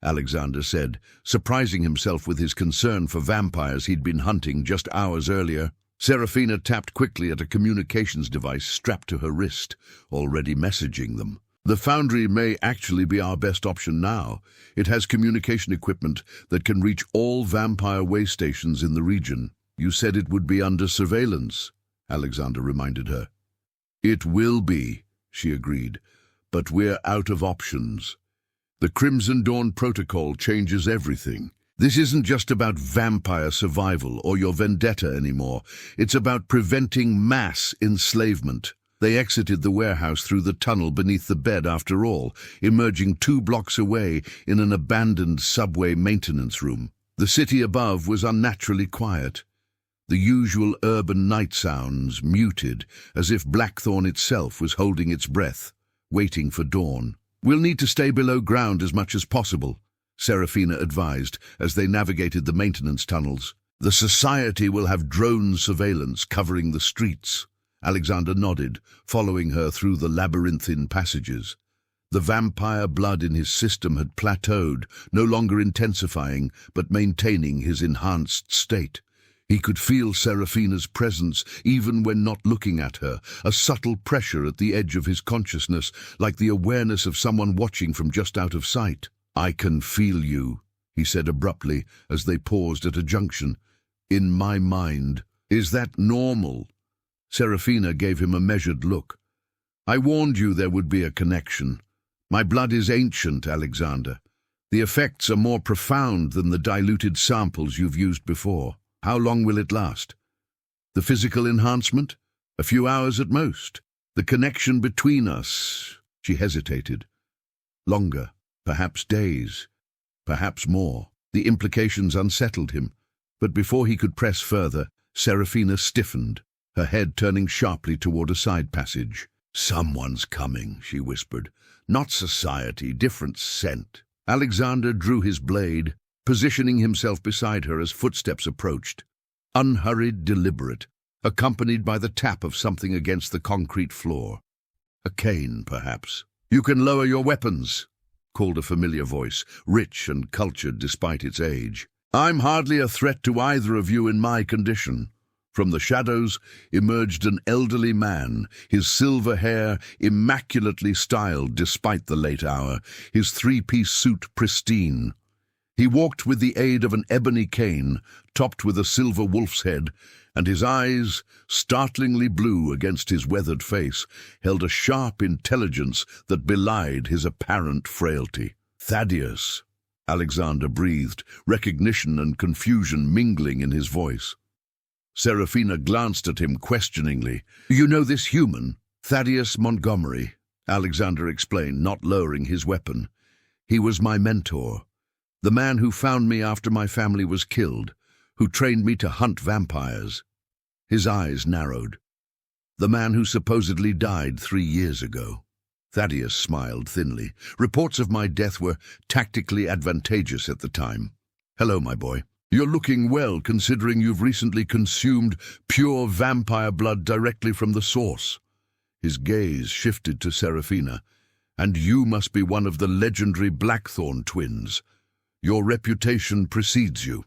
[SPEAKER 1] Alexander said, surprising himself with his concern for vampires he'd been hunting just hours earlier. Serafina tapped quickly at a communications device strapped to her wrist, already messaging them. The Foundry may actually be our best option now. It has communication equipment that can reach all vampire way stations in the region. You said it would be under surveillance, Alexander reminded her. It will be, she agreed, but we're out of options. The Crimson Dawn Protocol changes everything. This isn't just about vampire survival or your vendetta anymore. It's about preventing mass enslavement. They exited the warehouse through the tunnel beneath the bed after all, emerging 2 blocks away in an abandoned subway maintenance room. The city above was unnaturally quiet. The usual urban night sounds muted, as if Blackthorn itself was holding its breath, waiting for dawn. We'll need to stay below ground as much as possible, Serafina advised as they navigated the maintenance tunnels. The Society will have drone surveillance covering the streets. Alexander nodded, following her through the labyrinthine passages. The vampire blood in his system had plateaued, no longer intensifying, but maintaining his enhanced state. He could feel Serafina's presence even when not looking at her, a subtle pressure at the edge of his consciousness, like the awareness of someone watching from just out of sight. I can feel you, he said abruptly as they paused at a junction. In my mind. Is that normal? Serafina gave him a measured look. I warned you there would be a connection. My blood is ancient, Alexander. The effects are more profound than the diluted samples you've used before. How long will it last? The physical enhancement? A few hours at most. The connection between us, she hesitated. Longer, perhaps days, perhaps more. The implications unsettled him, but before he could press further, Serafina stiffened, her head turning sharply toward a side passage. Someone's coming, she whispered. Not society, different scent. Alexander drew his blade, positioning himself beside her as footsteps approached. Unhurried, deliberate, accompanied by the tap of something against the concrete floor. A cane, perhaps. You can lower your weapons, called a familiar voice, rich and cultured despite its age. I'm hardly a threat to either of you in my condition. From the shadows emerged an elderly man, his silver hair immaculately styled despite the late hour, his 3-piece suit pristine. He walked with the aid of an ebony cane, topped with a silver wolf's head, and his eyes, startlingly blue against his weathered face, held a sharp intelligence that belied his apparent frailty. Thaddeus, Alexander breathed, recognition and confusion mingling in his voice. Serafina glanced at him questioningly. You know this human? Thaddeus Montgomery, Alexander explained, not lowering his weapon. He was my mentor, the man who found me after my family was killed, who trained me to hunt vampires. His eyes narrowed. The man who supposedly died 3 years ago. Thaddeus smiled thinly. Reports of my death were tactically advantageous at the time. Hello, my boy. You're looking well, considering you've recently consumed pure vampire blood directly from the source. His gaze shifted to Serafina. And you must be one of the legendary Blackthorn twins. Your reputation precedes you.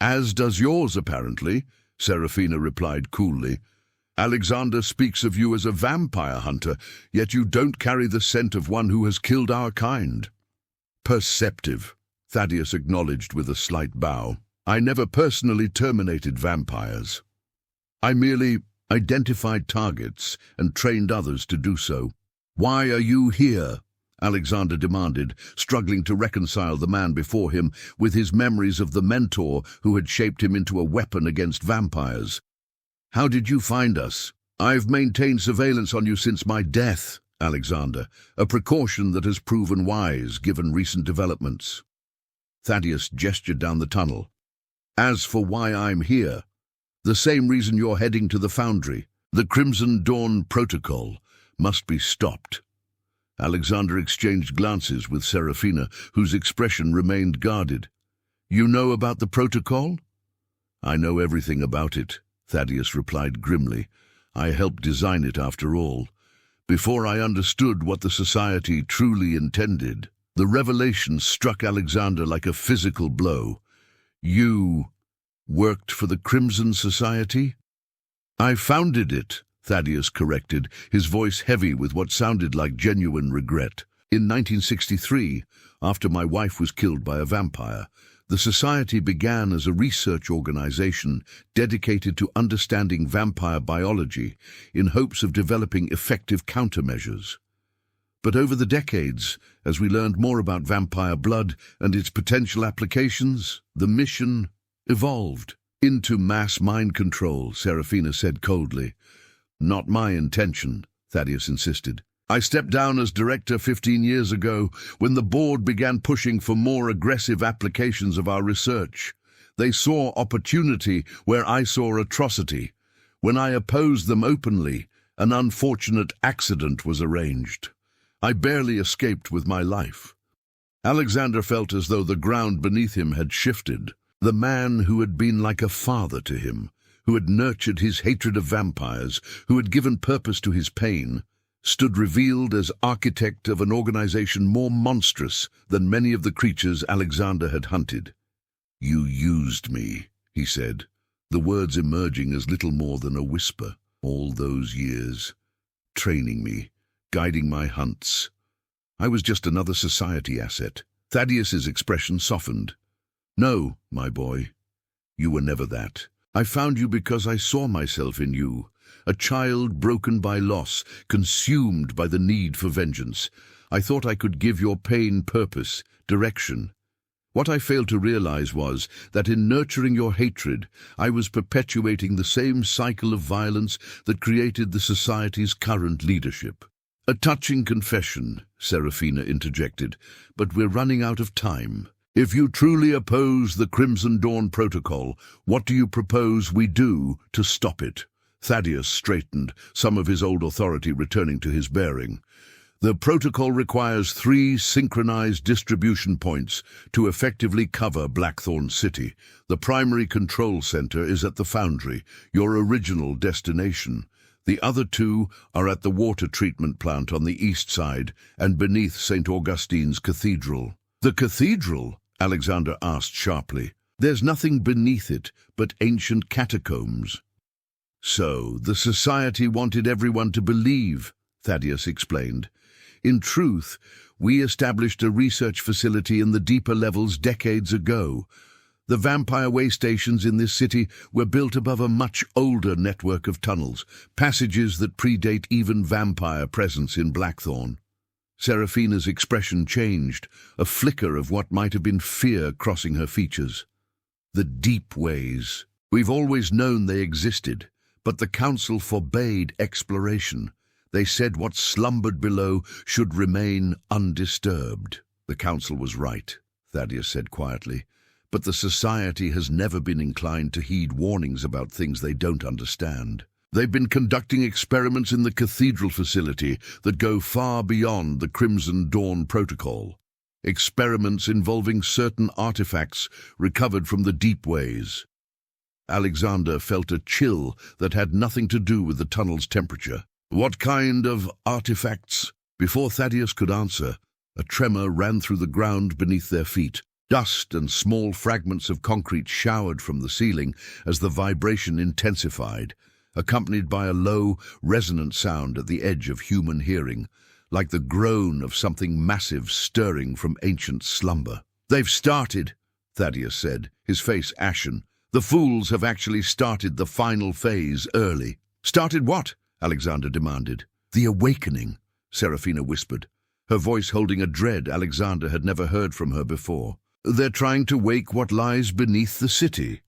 [SPEAKER 1] As does yours, apparently, Serafina replied coolly. Alexander speaks of you as a vampire hunter, yet you don't carry the scent of one who has killed our kind. Perceptive, Thaddeus acknowledged with a slight bow. I never personally terminated vampires. I merely identified targets and trained others to do so. Why are you here? Alexander demanded, struggling to reconcile the man before him with his memories of the mentor who had shaped him into a weapon against vampires. How did you find us? I've maintained surveillance on you since my death, Alexander, a precaution that has proven wise given recent developments. Thaddeus gestured down the tunnel. As for why I'm here, the same reason you're heading to the Foundry. The Crimson Dawn Protocol must be stopped. Alexander exchanged glances with Serafina, whose expression remained guarded. You know about the protocol? I know everything about it, Thaddeus replied grimly. I helped design it after all. Before I understood what the society truly intended, the revelation struck Alexander like a physical blow. You worked for the Crimson Society? I founded it, Thaddeus corrected, his voice heavy with what sounded like genuine regret. In 1963, after my wife was killed by a vampire, the Society began as a research organization dedicated to understanding vampire biology in hopes of developing effective countermeasures. But over the decades, as we learned more about vampire blood and its potential applications, the mission evolved into mass mind control, Serafina said coldly. Not my intention, Thaddeus insisted. I stepped down as director 15 years ago when the board began pushing for more aggressive applications of our research. They saw opportunity where I saw atrocity. When I opposed them openly, an unfortunate accident was arranged. I barely escaped with my life. Alexander felt as though the ground beneath him had shifted. The man who had been like a father to him, who had nurtured his hatred of vampires, who had given purpose to his pain, stood revealed as architect of an organization more monstrous than many of the creatures Alexander had hunted. You used me, he said, the words emerging as little more than a whisper. All those years, training me, guiding my hunts. I was just another society asset. Thaddeus's expression softened. No, my boy, you were never that. I found you because I saw myself in you. A child broken by loss, consumed by the need for vengeance. I thought I could give your pain purpose, direction. What I failed to realize was that in nurturing your hatred, I was perpetuating the same cycle of violence that created the society's current leadership. A touching confession, Serafina interjected, but we're running out of time. If you truly oppose the Crimson Dawn Protocol, what do you propose we do to stop it? Thaddeus straightened, some of his old authority returning to his bearing. The protocol requires 3 synchronized distribution points to effectively cover Blackthorn City. The primary control center is at the Foundry, your original destination. The other 2 are at the water treatment plant on the east side and beneath St. Augustine's Cathedral. The cathedral? Alexander asked sharply. There's nothing beneath it but ancient catacombs. So, the Society wanted everyone to believe, Thaddeus explained. In truth, we established a research facility in the deeper levels decades ago. The vampire way stations in this city were built above a much older network of tunnels, passages that predate even vampire presence in Blackthorn. Serafina's expression changed, a flicker of what might have been fear crossing her features. The deep ways. We've always known they existed, but the Council forbade exploration. They said what slumbered below should remain undisturbed. The Council was right, Thaddeus said quietly, but the Society has never been inclined to heed warnings about things they don't understand. They've been conducting experiments in the Cathedral facility that go far beyond the Crimson Dawn Protocol. Experiments involving certain artifacts recovered from the deep ways. Alexander felt a chill that had nothing to do with the tunnel's temperature. What kind of artifacts? Before Thaddeus could answer, a tremor ran through the ground beneath their feet. Dust and small fragments of concrete showered from the ceiling as the vibration intensified, accompanied by a low, resonant sound at the edge of human hearing, like the groan of something massive stirring from ancient slumber. They've started, Thaddeus said, his face ashen. The fools have actually started the final phase early. Started what? Alexander demanded. The awakening, Serafina whispered, her voice holding a dread Alexander had never heard from her before. They're trying to wake what lies beneath the city.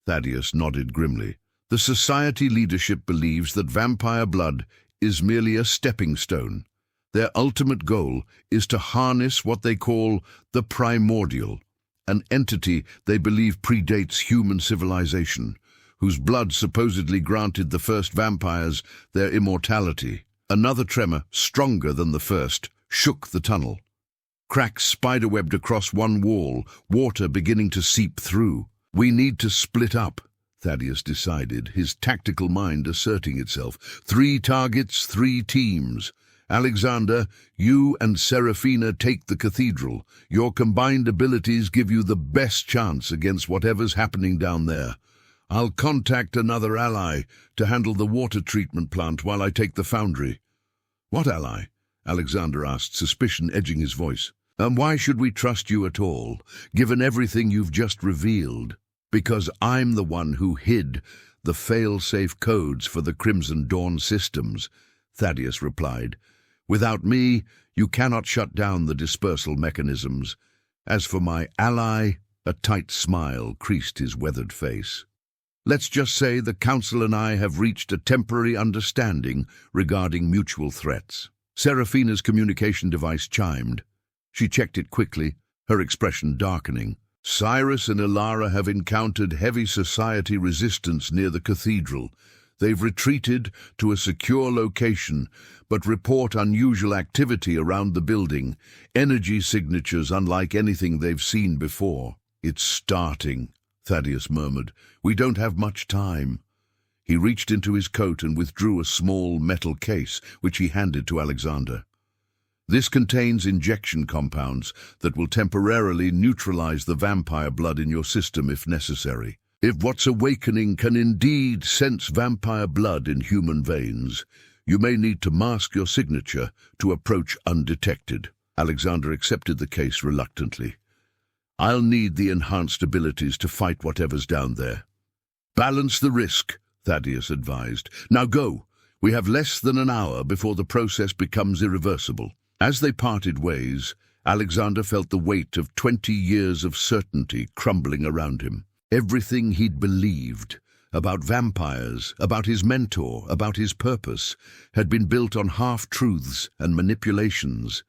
[SPEAKER 1] Thaddeus nodded grimly. The Society leadership believes that vampire blood is merely a stepping stone. Their ultimate goal is to harness what they call the primordial, an entity they believe predates human civilization, whose blood supposedly granted the first vampires their immortality. Another tremor, stronger than the first, shook the tunnel. Cracks spiderwebbed across one wall, water beginning to seep through. We need to split up, Thaddeus decided, his tactical mind asserting itself. 3 targets, 3 teams. Alexander, you and Serafina take the cathedral. Your combined abilities give you the best chance against whatever's happening down there. I'll contact another ally to handle the water treatment plant while I take the foundry. What ally? Alexander asked, suspicion edging his voice. And why should we trust you at all, given everything you've just revealed? Because I'm the one who hid the fail-safe codes for the Crimson Dawn systems, Thaddeus replied. Without me, you cannot shut down the dispersal mechanisms. As for my ally, a tight smile creased his weathered face. Let's just say the Council and I have reached a temporary understanding regarding mutual threats. Serafina's communication device chimed. She checked it quickly, her expression darkening. Cyrus and Ilara have encountered heavy society resistance near the cathedral. They've retreated to a secure location, but report unusual activity around the building, energy signatures unlike anything they've seen before. It's starting, Thaddeus murmured. We don't have much time. He reached into his coat and withdrew a small metal case, which he handed to Alexander. This contains injection compounds that will temporarily neutralize the vampire blood in your system if necessary. If what's awakening can indeed sense vampire blood in human veins, you may need to mask your signature to approach undetected. Alexander accepted the case reluctantly. I'll need the enhanced abilities to fight whatever's down there. Balance the risk, Thaddeus advised. Now go. We have less than an hour before the process becomes irreversible. As they parted ways, Alexander felt the weight of 20 years of certainty crumbling around him. Everything he'd believed about vampires, about his mentor, about his purpose, had been built on half-truths and manipulations.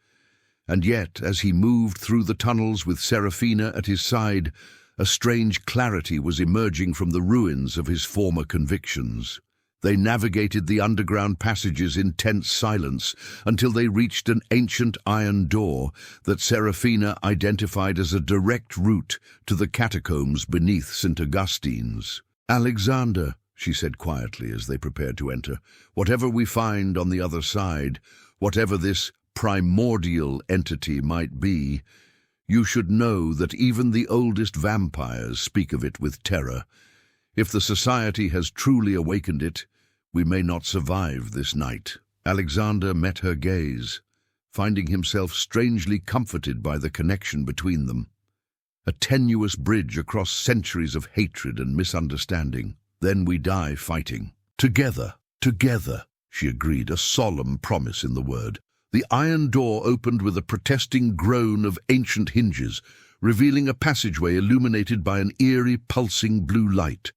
[SPEAKER 1] And yet, as he moved through the tunnels with Serafina at his side, a strange clarity was emerging from the ruins of his former convictions. They navigated the underground passages in tense silence until they reached an ancient iron door that Serafina identified as a direct route to the catacombs beneath St. Augustine's. Alexander, she said quietly as they prepared to enter, whatever we find on the other side, whatever this primordial entity might be, you should know that even the oldest vampires speak of it with terror. If the society has truly awakened it, we may not survive this night. Alexander met her gaze, finding himself strangely comforted by the connection between them. A tenuous bridge across centuries of hatred and misunderstanding. Then we die fighting. Together, she agreed, a solemn promise in the word. The iron door opened with a protesting groan of ancient hinges, revealing a passageway illuminated by an eerie, pulsing blue light.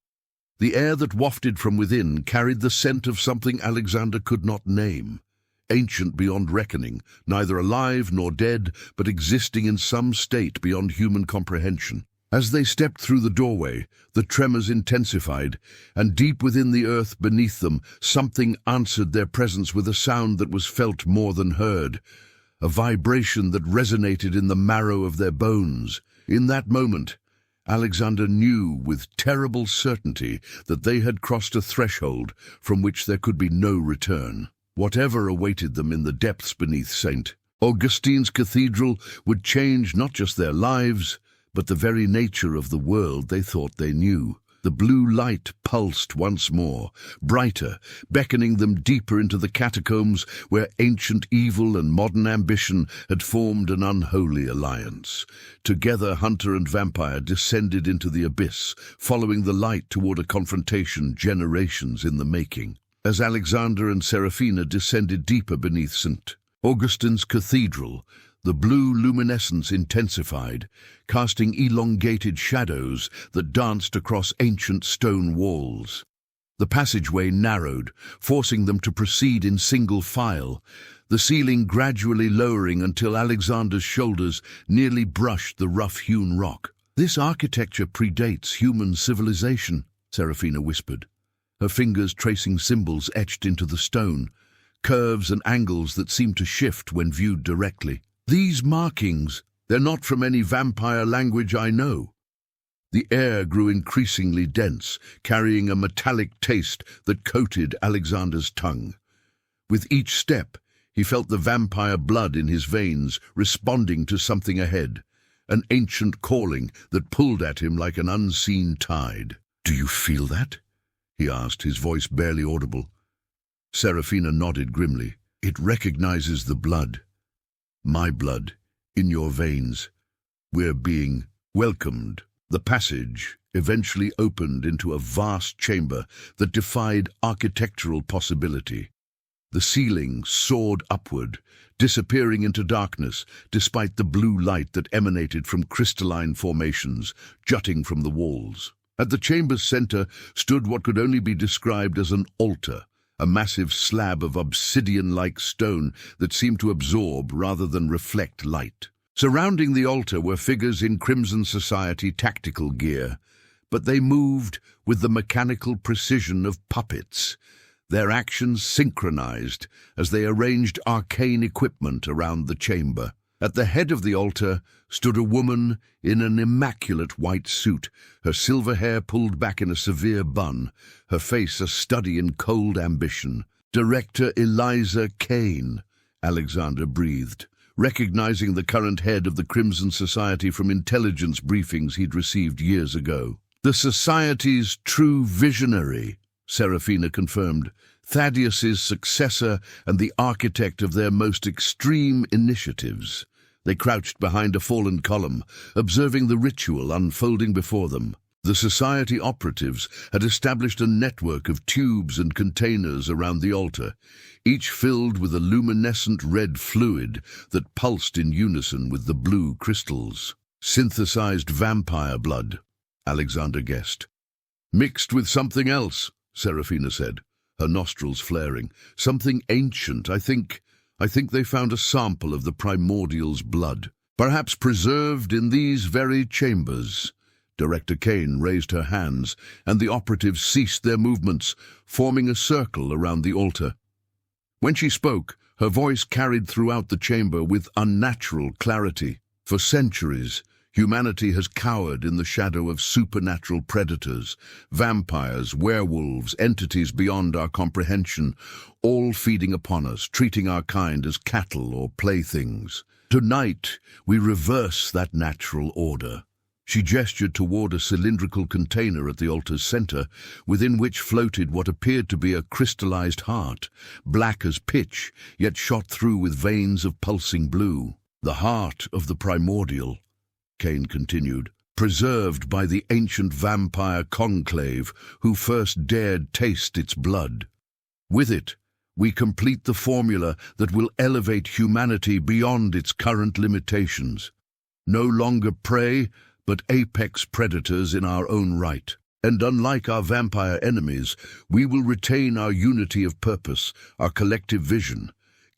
[SPEAKER 1] The air that wafted from within carried the scent of something Alexander could not name. Ancient beyond reckoning, neither alive nor dead, but existing in some state beyond human comprehension. As they stepped through the doorway, the tremors intensified, and deep within the earth beneath them, something answered their presence with a sound that was felt more than heard, a vibration that resonated in the marrow of their bones. In that moment, Alexander knew with terrible certainty that they had crossed a threshold from which there could be no return. Whatever awaited them in the depths beneath St. Augustine's cathedral would change not just their lives, but the very nature of the world they thought they knew. The blue light pulsed once more, brighter, beckoning them deeper into the catacombs where ancient evil and modern ambition had formed an unholy alliance. Together, hunter and vampire descended into the abyss, following the light toward a confrontation generations in the making. As Alexander and Serafina descended deeper beneath St. Augustine's cathedral, the blue luminescence intensified, casting elongated shadows that danced across ancient stone walls. The passageway narrowed, forcing them to proceed in single file, the ceiling gradually lowering until Alexander's shoulders nearly brushed the rough-hewn rock. "This architecture predates human civilization," Serafina whispered, her fingers tracing symbols etched into the stone, curves and angles that seemed to shift when viewed directly. "These markings, they're not from any vampire language I know." The air grew increasingly dense, carrying a metallic taste that coated Alexander's tongue. With each step, he felt the vampire blood in his veins responding to something ahead, an ancient calling that pulled at him like an unseen tide. "Do you feel that?" he asked, his voice barely audible. Serafina nodded grimly. "It recognizes the blood. My blood, in your veins. We're being welcomed." The passage eventually opened into a vast chamber that defied architectural possibility. The ceiling soared upward, disappearing into darkness despite the blue light that emanated from crystalline formations jutting from the walls. At the chamber's center stood what could only be described as an altar, a massive slab of obsidian-like stone that seemed to absorb rather than reflect light. Surrounding the altar were figures in Crimson Society tactical gear, but they moved with the mechanical precision of puppets, their actions synchronized as they arranged arcane equipment around the chamber. At the head of the altar stood a woman in an immaculate white suit, her silver hair pulled back in a severe bun, her face a study in cold ambition. "Director Eliza Kane," Alexander breathed, recognizing the current head of the Crimson Society from intelligence briefings he'd received years ago. "The Society's true visionary," Serafina confirmed, "Thaddeus's successor and the architect of their most extreme initiatives." They crouched behind a fallen column, observing the ritual unfolding before them. The Society operatives had established a network of tubes and containers around the altar, each filled with a luminescent red fluid that pulsed in unison with the blue crystals. "Synthesized vampire blood," Alexander guessed. "Mixed with something else," Serafina said, her nostrils flaring. "Something ancient, I think they found a sample of the primordial's blood. Perhaps preserved in these very chambers." Director Kane raised her hands, and the operatives ceased their movements, forming a circle around the altar. When she spoke, her voice carried throughout the chamber with unnatural clarity. "For centuries, humanity has cowered in the shadow of supernatural predators, vampires, werewolves, entities beyond our comprehension, all feeding upon us, treating our kind as cattle or playthings. Tonight, we reverse that natural order." She gestured toward a cylindrical container at the altar's center, within which floated what appeared to be a crystallized heart, black as pitch, yet shot through with veins of pulsing blue. "The heart of the primordial," Kane continued, "preserved by the ancient vampire conclave who first dared taste its blood. With it, we complete the formula that will elevate humanity beyond its current limitations. No longer prey, but apex predators in our own right. And unlike our vampire enemies, we will retain our unity of purpose, our collective vision,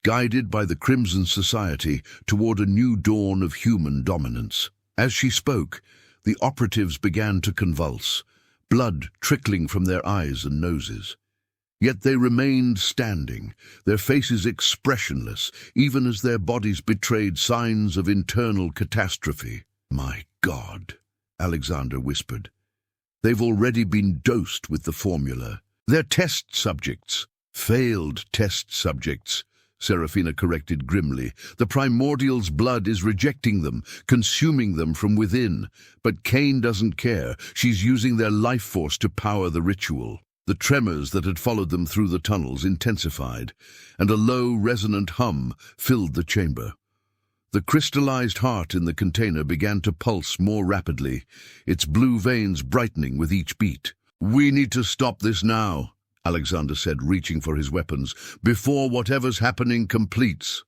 [SPEAKER 1] guided by the Crimson Society toward a new dawn of human dominance." As she spoke, the operatives began to convulse, blood trickling from their eyes and noses. Yet they remained standing, their faces expressionless, even as their bodies betrayed signs of internal catastrophe. "My God," Alexander whispered. "They've already been dosed with the formula. They're test subjects." "Failed test subjects," Serafina corrected grimly. "The primordial's blood is rejecting them, consuming them from within. But Kane doesn't care. She's using their life force to power the ritual." The tremors that had followed them through the tunnels intensified, and a low, resonant hum filled the chamber. The crystallized heart in the container began to pulse more rapidly, its blue veins brightening with each beat. "We need to stop this now," Alexander said, reaching for his weapons, "before whatever's happening completes."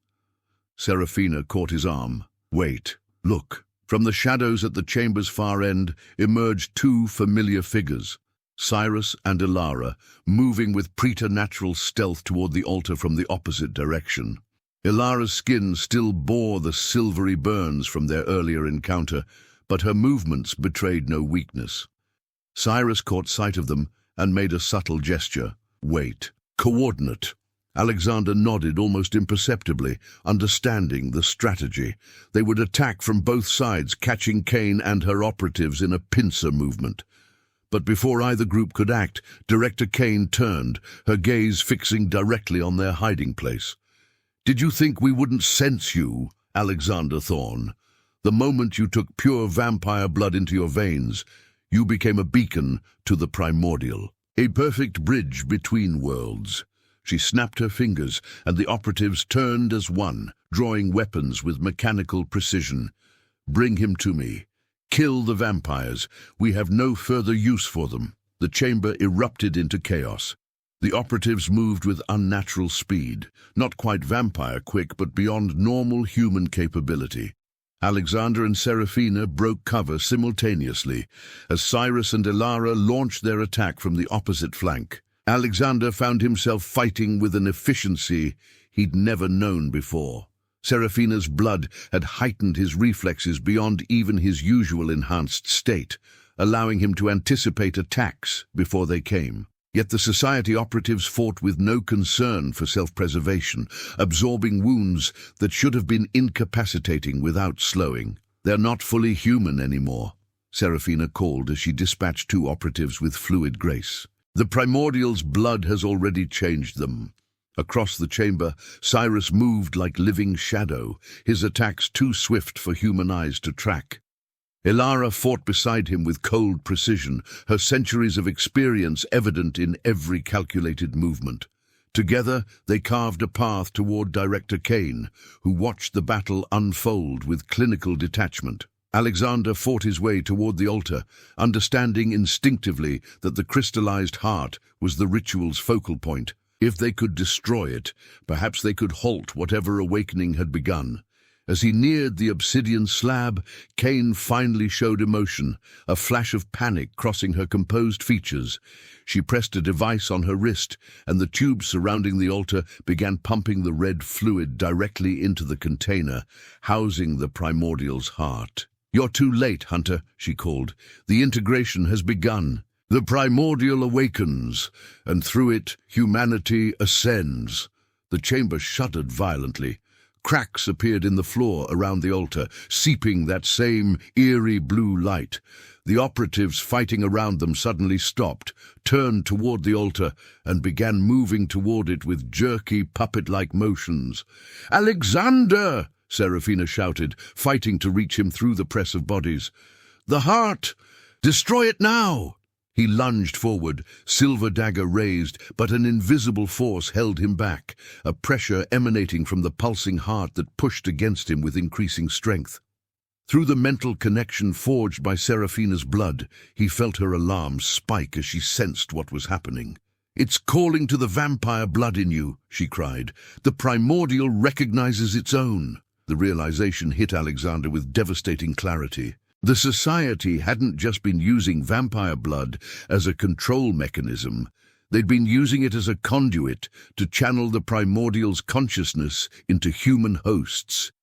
[SPEAKER 1] Serafina caught his arm. "Wait, look." From the shadows at the chamber's far end emerged two familiar figures, Cyrus and Ilara, moving with preternatural stealth toward the altar from the opposite direction. Ilara's skin still bore the silvery burns from their earlier encounter, but her movements betrayed no weakness. Cyrus caught sight of them and made a subtle gesture. "Wait. Coordinate." Alexander nodded almost imperceptibly, understanding the strategy. They would attack from both sides, catching Kane and her operatives in a pincer movement. But before either group could act, Director Kane turned, her gaze fixing directly on their hiding place. "Did you think we wouldn't sense you, Alexander Thorne? The moment you took pure vampire blood into your veins, you became a beacon to the primordial. A perfect bridge between worlds." She snapped her fingers, and the operatives turned as one, drawing weapons with mechanical precision. "Bring him to me. Kill the vampires. We have no further use for them." The chamber erupted into chaos. The operatives moved with unnatural speed, not quite vampire quick, but beyond normal human capability. Alexander and Serafina broke cover simultaneously as Cyrus and Elara launched their attack from the opposite flank. Alexander found himself fighting with an efficiency he'd never known before. Serafina's blood had heightened his reflexes beyond even his usual enhanced state, allowing him to anticipate attacks before they came. Yet the Society operatives fought with no concern for self-preservation, absorbing wounds that should have been incapacitating without slowing. "They're not fully human anymore," Serafina called as she dispatched two operatives with fluid grace. "The primordial's blood has already changed them." Across the chamber, Cyrus moved like living shadow, his attacks too swift for human eyes to track. Elara fought beside him with cold precision, her centuries of experience evident in every calculated movement. Together, they carved a path toward Director Kane, who watched the battle unfold with clinical detachment. Alexander fought his way toward the altar, understanding instinctively that the crystallized heart was the ritual's focal point. If they could destroy it, perhaps they could halt whatever awakening had begun. As he neared the obsidian slab, Kane finally showed emotion, a flash of panic crossing her composed features. She pressed a device on her wrist, and the tubes surrounding the altar began pumping the red fluid directly into the container, housing the primordial's heart. "You're too late, Hunter," she called. "The integration has begun. The primordial awakens, and through it humanity ascends." The chamber shuddered violently. Cracks appeared in the floor around the altar, seeping that same eerie blue light. The operatives fighting around them suddenly stopped, turned toward the altar, and began moving toward it with jerky, puppet-like motions. "Alexander!" Serafina shouted, fighting to reach him through the press of bodies. "The heart! Destroy it now!" He lunged forward, silver dagger raised, but an invisible force held him back, a pressure emanating from the pulsing heart that pushed against him with increasing strength. Through the mental connection forged by Serafina's blood, he felt her alarm spike as she sensed what was happening. "It's calling to the vampire blood in you," she cried. "The primordial recognizes its own." The realization hit Alexander with devastating clarity. The Society hadn't just been using vampire blood as a control mechanism. They'd been using it as a conduit to channel the primordial's consciousness into human hosts.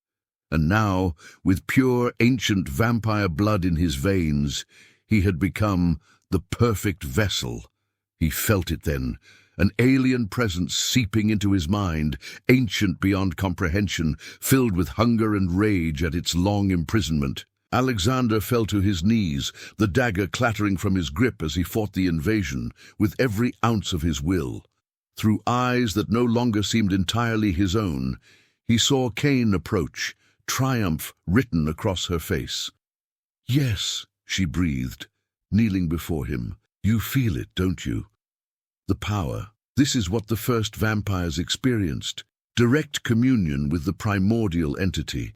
[SPEAKER 1] And now, with pure ancient vampire blood in his veins, he had become the perfect vessel. He felt it then, an alien presence seeping into his mind, ancient beyond comprehension, filled with hunger and rage at its long imprisonment. Alexander fell to his knees, the dagger clattering from his grip as he fought the invasion, with every ounce of his will. Through eyes that no longer seemed entirely his own, he saw Kane approach, triumph written across her face. "Yes," she breathed, kneeling before him. "You feel it, don't you? The power. This is what the first vampires experienced, direct communion with the primordial entity.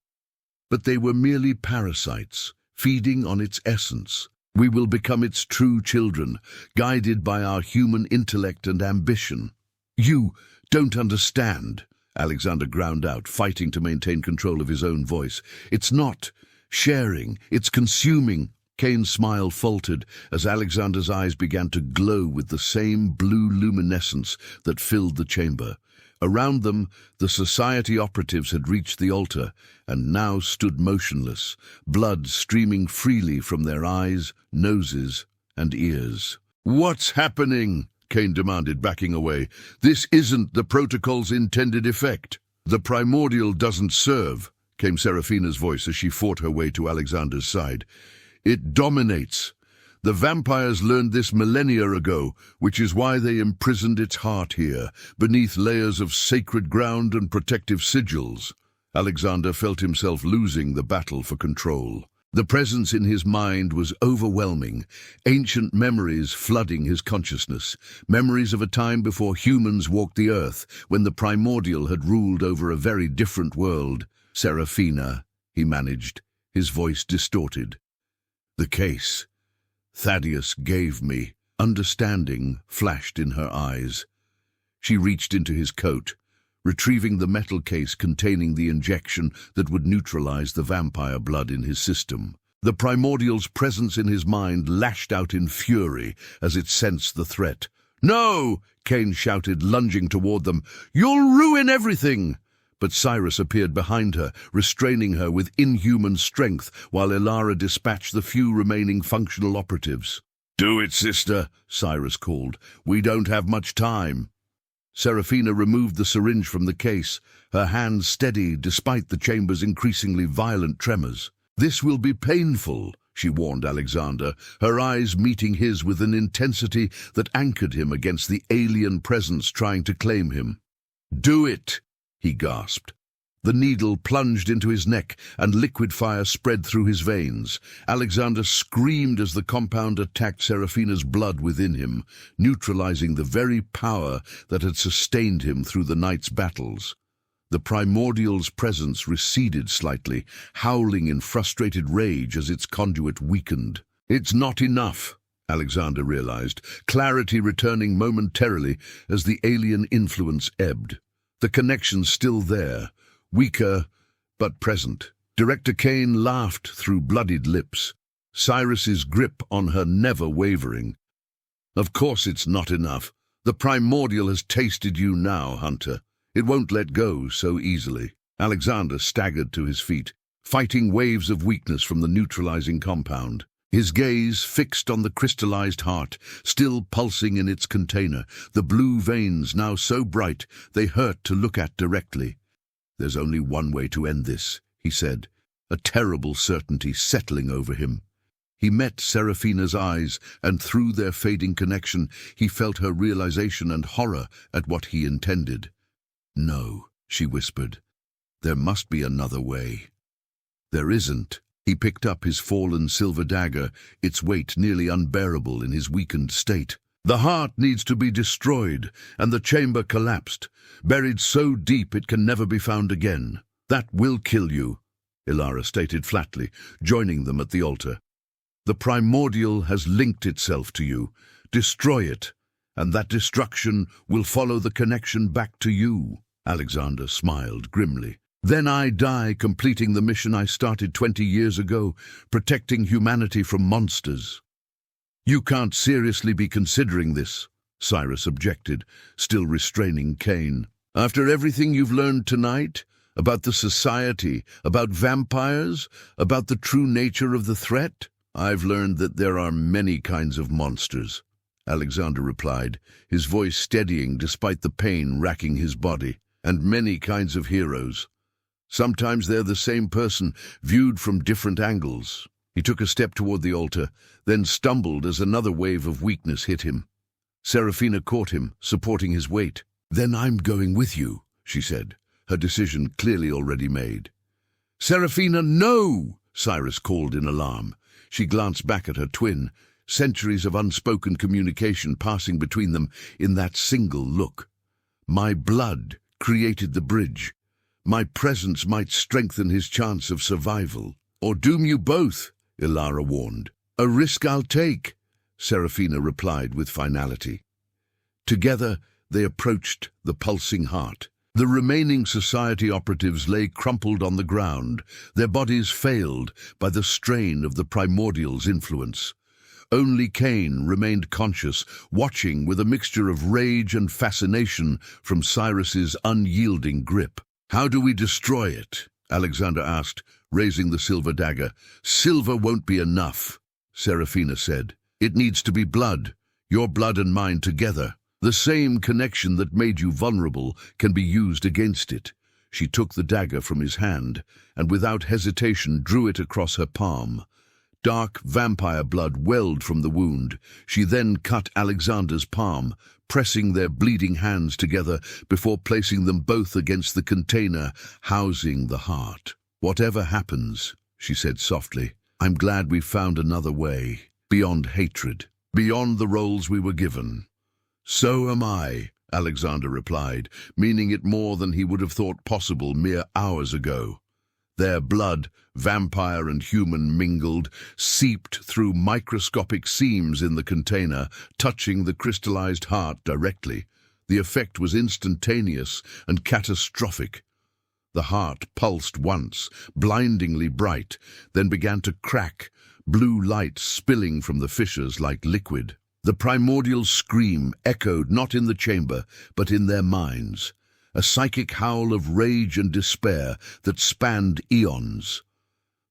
[SPEAKER 1] But they were merely parasites, feeding on its essence. We will become its true children, guided by our human intellect and ambition." "You don't understand," Alexander ground out, fighting to maintain control of his own voice. "It's not sharing, it's consuming." Kane's smile faltered as Alexander's eyes began to glow with the same blue luminescence that filled the chamber. Around them, the Society operatives had reached the altar and now stood motionless, blood streaming freely from their eyes, noses, and ears. "What's happening?" Kane demanded, backing away. "This isn't the protocol's intended effect." "The primordial doesn't serve," came Serafina's voice as she fought her way to Alexander's side. "It dominates. The vampires learned this millennia ago, which is why they imprisoned its heart here, beneath layers of sacred ground and protective sigils." Alexander felt himself losing the battle for control. The presence in his mind was overwhelming, ancient memories flooding his consciousness, memories of a time before humans walked the earth, when the primordial had ruled over a very different world. "Serafina," he managed, his voice distorted. "The case Thaddeus gave me." Understanding flashed in her eyes. She reached into his coat, retrieving the metal case containing the injection that would neutralize the vampire blood in his system. The primordial's presence in his mind lashed out in fury as it sensed the threat. "No!" Kane shouted, lunging toward them. "You'll ruin everything!" But Cyrus appeared behind her, restraining her with inhuman strength, while Ilara dispatched the few remaining functional operatives. "Do it, sister," Cyrus called. "We don't have much time." Serafina removed the syringe from the case, her hand steady despite the chamber's increasingly violent tremors. "This will be painful," she warned Alexander, her eyes meeting his with an intensity that anchored him against the alien presence trying to claim him. "Do it!" he gasped. The needle plunged into his neck, and liquid fire spread through his veins. Alexander screamed as the compound attacked Serafina's blood within him, neutralizing the very power that had sustained him through the night's battles. The primordial's presence receded slightly, howling in frustrated rage as its conduit weakened. "It's not enough," Alexander realized, clarity returning momentarily as the alien influence ebbed. The connection's still there, weaker but present. Director Kane laughed through bloodied lips, Cyrus's grip on her never wavering. "Of course it's not enough. The primordial has tasted you now, Hunter. It won't let go so easily." Alexander staggered to his feet, fighting waves of weakness from the neutralizing compound. His gaze fixed on the crystallized heart, still pulsing in its container, the blue veins now so bright they hurt to look at directly. "There's only one way to end this," he said, a terrible certainty settling over him. He met Serafina's eyes, and through their fading connection, he felt her realization and horror at what he intended. "No," she whispered. "There must be another way." "There isn't." He picked up his fallen silver dagger, its weight nearly unbearable in his weakened state. "The heart needs to be destroyed, and the chamber collapsed, buried so deep it can never be found again. That will kill you," Ilara stated flatly, joining them at the altar. "The primordial has linked itself to you. Destroy it, and that destruction will follow the connection back to you." Alexander smiled grimly. "Then I die completing the mission I started 20 years ago, protecting humanity from monsters." "You can't seriously be considering this," Cyrus objected, still restraining Kane. "After everything you've learned tonight, about the society, about vampires, about the true nature of the threat?" "I've learned that there are many kinds of monsters," Alexander replied, his voice steadying despite the pain racking his body. "And many kinds of heroes. Sometimes they're the same person, viewed from different angles." He took a step toward the altar, then stumbled as another wave of weakness hit him. Serafina caught him, supporting his weight. "Then I'm going with you," she said, her decision clearly already made. "Serafina, no!" Cyrus called in alarm. She glanced back at her twin, centuries of unspoken communication passing between them in that single look. "My blood created the bridge. My presence might strengthen his chance of survival. Or doom you both," Ilara warned. "A risk I'll take," Serafina replied with finality. Together, they approached the pulsing heart. The remaining society operatives lay crumpled on the ground, their bodies failed by the strain of the primordial's influence. Only Kane remained conscious, watching with a mixture of rage and fascination from Cyrus's unyielding grip. "How do we destroy it?" Alexander asked, raising the silver dagger. "Silver won't be enough," Serafina said. "It needs to be blood, your blood and mine together." The same connection that made you vulnerable can be used against it. She took the dagger from his hand and without hesitation drew it across her palm. Dark vampire blood welled from the wound. She then cut Alexander's palm, pressing their bleeding hands together before placing them both against the container housing the heart. "Whatever happens," she said softly, "I'm glad we found another way, beyond hatred, beyond the roles we were given." "So am I," Alexander replied, meaning it more than he would have thought possible mere hours ago. Their blood, vampire and human mingled, seeped through microscopic seams in the container, touching the crystallized heart directly. The effect was instantaneous and catastrophic. The heart pulsed once, blindingly bright, then began to crack, blue light spilling from the fissures like liquid. The primordial scream echoed not in the chamber, but in their minds. A psychic howl of rage and despair that spanned eons.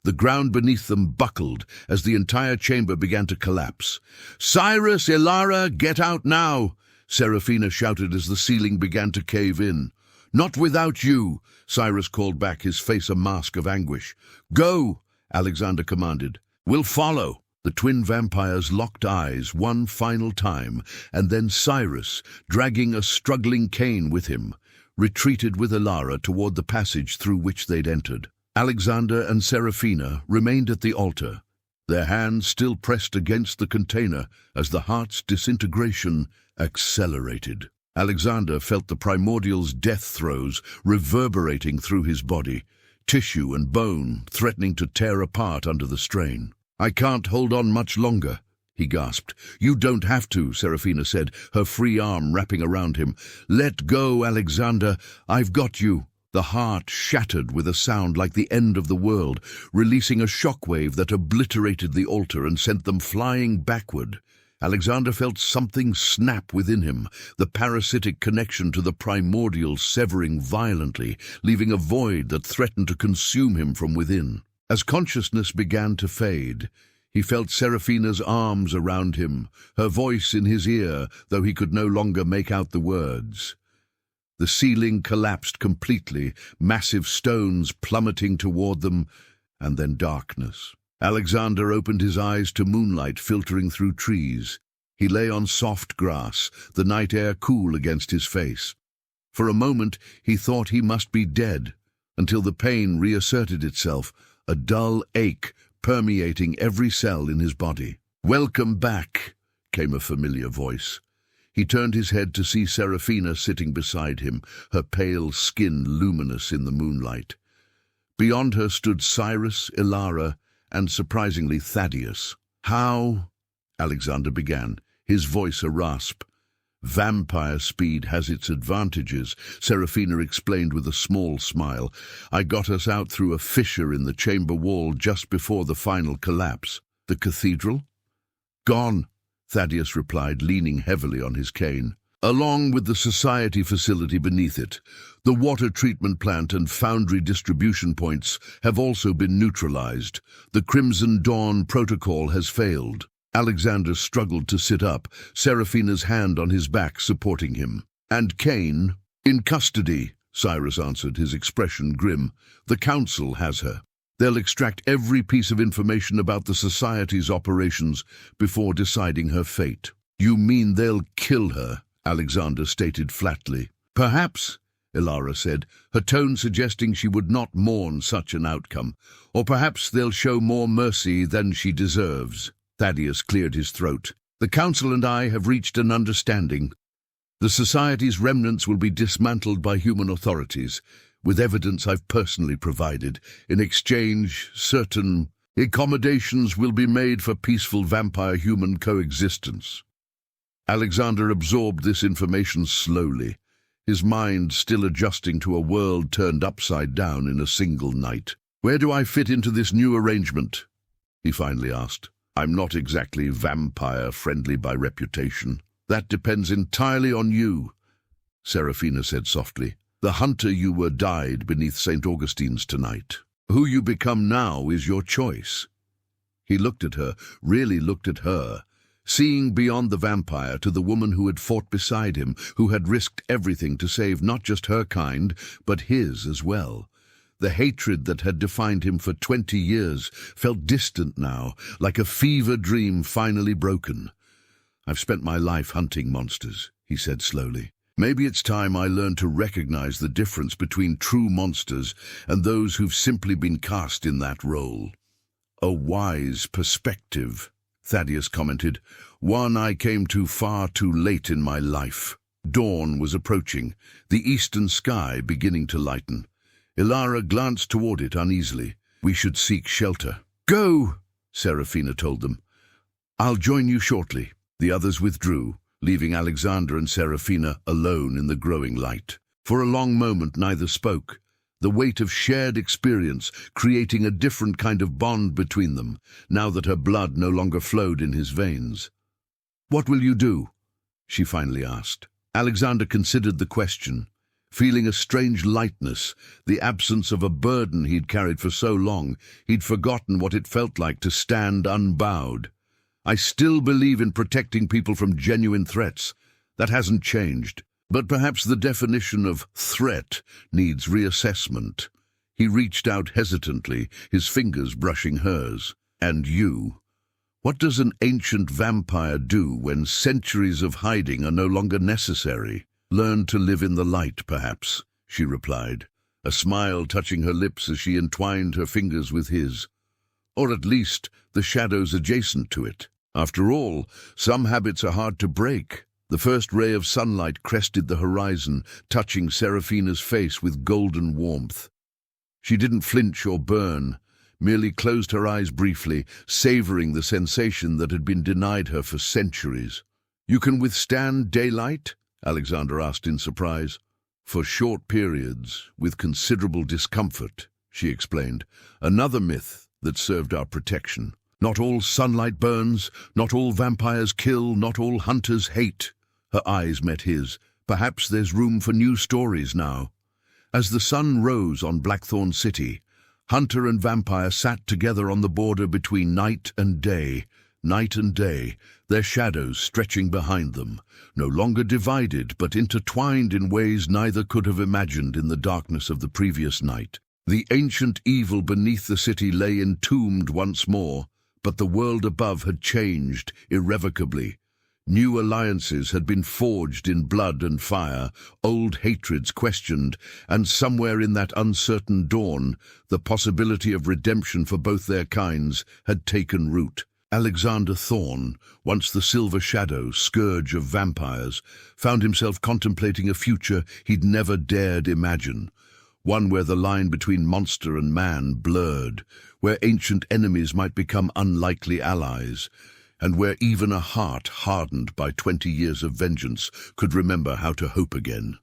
[SPEAKER 1] The ground beneath them buckled as the entire chamber began to collapse. "Cyrus, Ilara, get out now!" Seraphina shouted as the ceiling began to cave in. "Not without you," Cyrus called back, his face a mask of anguish. "Go," Alexander commanded. "We'll follow." The twin vampires locked eyes one final time, and then Cyrus, dragging a struggling Cain with him, retreated with Ilara toward the passage through which they'd entered. Alexander and Seraphina remained at the altar, their hands still pressed against the container as the heart's disintegration accelerated. Alexander felt the primordial's death throes reverberating through his body, tissue and bone threatening to tear apart under the strain. "I can't hold on much longer," he gasped. "You don't have to," Seraphina said, her free arm wrapping around him. "Let go, Alexander. I've got you." The heart shattered with a sound like the end of the world, releasing a shockwave that obliterated the altar and sent them flying backward. Alexander felt something snap within him, the parasitic connection to the primordial severing violently, leaving a void that threatened to consume him from within. As consciousness began to fade, he felt Seraphina's arms around him, her voice in his ear, though he could no longer make out the words. The ceiling collapsed completely, massive stones plummeting toward them, and then darkness. Alexander opened his eyes to moonlight filtering through trees. He lay on soft grass, the night air cool against his face. For a moment he thought he must be dead, until the pain reasserted itself, a dull ache permeating every cell in his body. "Welcome back," came a familiar voice. He turned his head to see Seraphina sitting beside him, her pale skin luminous in the moonlight. Beyond her stood Cyrus, Ilara, and surprisingly Thaddeus. "How?" Alexander began, his voice a rasp. "Vampire speed has its advantages," Seraphina explained with a small smile. "I got us out through a fissure in the chamber wall just before the final collapse." "The cathedral?" "Gone," Thaddeus replied, leaning heavily on his cane. "Along with the society facility beneath it. The water treatment plant and foundry distribution points have also been neutralized. The Crimson Dawn protocol has failed." Alexander struggled to sit up, Seraphina's hand on his back supporting him. "And Cain?" "In custody," Cyrus answered, his expression grim. "The Council has her. They'll extract every piece of information about the Society's operations before deciding her fate." "You mean they'll kill her?" Alexander stated flatly. "Perhaps," Ilara said, her tone suggesting she would not mourn such an outcome. "Or perhaps they'll show more mercy than she deserves." Thaddeus cleared his throat. "The Council and I have reached an understanding. The Society's remnants will be dismantled by human authorities, with evidence I've personally provided. In exchange, certain accommodations will be made for peaceful vampire-human coexistence." Alexander absorbed this information slowly, his mind still adjusting to a world turned upside down in a single night. "Where do I fit into this new arrangement?" he finally asked. "I'm not exactly vampire-friendly by reputation." "That depends entirely on you," Seraphina said softly. "The hunter you were died beneath St. Augustine's tonight. Who you become now is your choice." He looked at her, really looked at her, seeing beyond the vampire to the woman who had fought beside him, who had risked everything to save not just her kind, but his as well. The hatred that had defined him for 20 years felt distant now, like a fever dream finally broken. "I've spent my life hunting monsters," he said slowly. "Maybe it's time I learned to recognize the difference between true monsters and those who've simply been cast in that role." "A wise perspective," Thaddeus commented. "One I came to far too late in my life." Dawn was approaching, the eastern sky beginning to lighten. Ilara glanced toward it uneasily. "We should seek shelter." "Go," Serafina told them. "I'll join you shortly." The others withdrew, leaving Alexander and Serafina alone in the growing light. For a long moment neither spoke, the weight of shared experience creating a different kind of bond between them, now that her blood no longer flowed in his veins. "What will you do?" she finally asked. Alexander considered the question, feeling a strange lightness, the absence of a burden he'd carried for so long. He'd forgotten what it felt like to stand unbowed. "I still believe in protecting people from genuine threats. That hasn't changed. But perhaps the definition of threat needs reassessment." He reached out hesitantly, his fingers brushing hers. "And you? What does an ancient vampire do when centuries of hiding are no longer necessary?" "Learn to live in the light, perhaps," she replied, a smile touching her lips as she entwined her fingers with his. "Or at least the shadows adjacent to it. After all, some habits are hard to break." The first ray of sunlight crested the horizon, touching Serafina's face with golden warmth. She didn't flinch or burn, merely closed her eyes briefly, savoring the sensation that had been denied her for centuries. "You can withstand daylight?" Alexander asked in surprise. "For short periods, with considerable discomfort," she explained. "Another myth that served our protection. Not all sunlight burns, not all vampires kill, not all hunters hate." Her eyes met his. "Perhaps there's room for new stories now." As the sun rose on Blackthorn City, hunter and vampire sat together on the border between night and day, their shadows stretching behind them, no longer divided but intertwined in ways neither could have imagined in the darkness of the previous night. The ancient evil beneath the city lay entombed once more, but the world above had changed irrevocably. New alliances had been forged in blood and fire, old hatreds questioned, and somewhere in that uncertain dawn, the possibility of redemption for both their kinds had taken root. Alexander Thorne, once the Silver Shadow, scourge of vampires, found himself contemplating a future he'd never dared imagine. One where the line between monster and man blurred, where ancient enemies might become unlikely allies, and where even a heart hardened by 20 years of vengeance could remember how to hope again.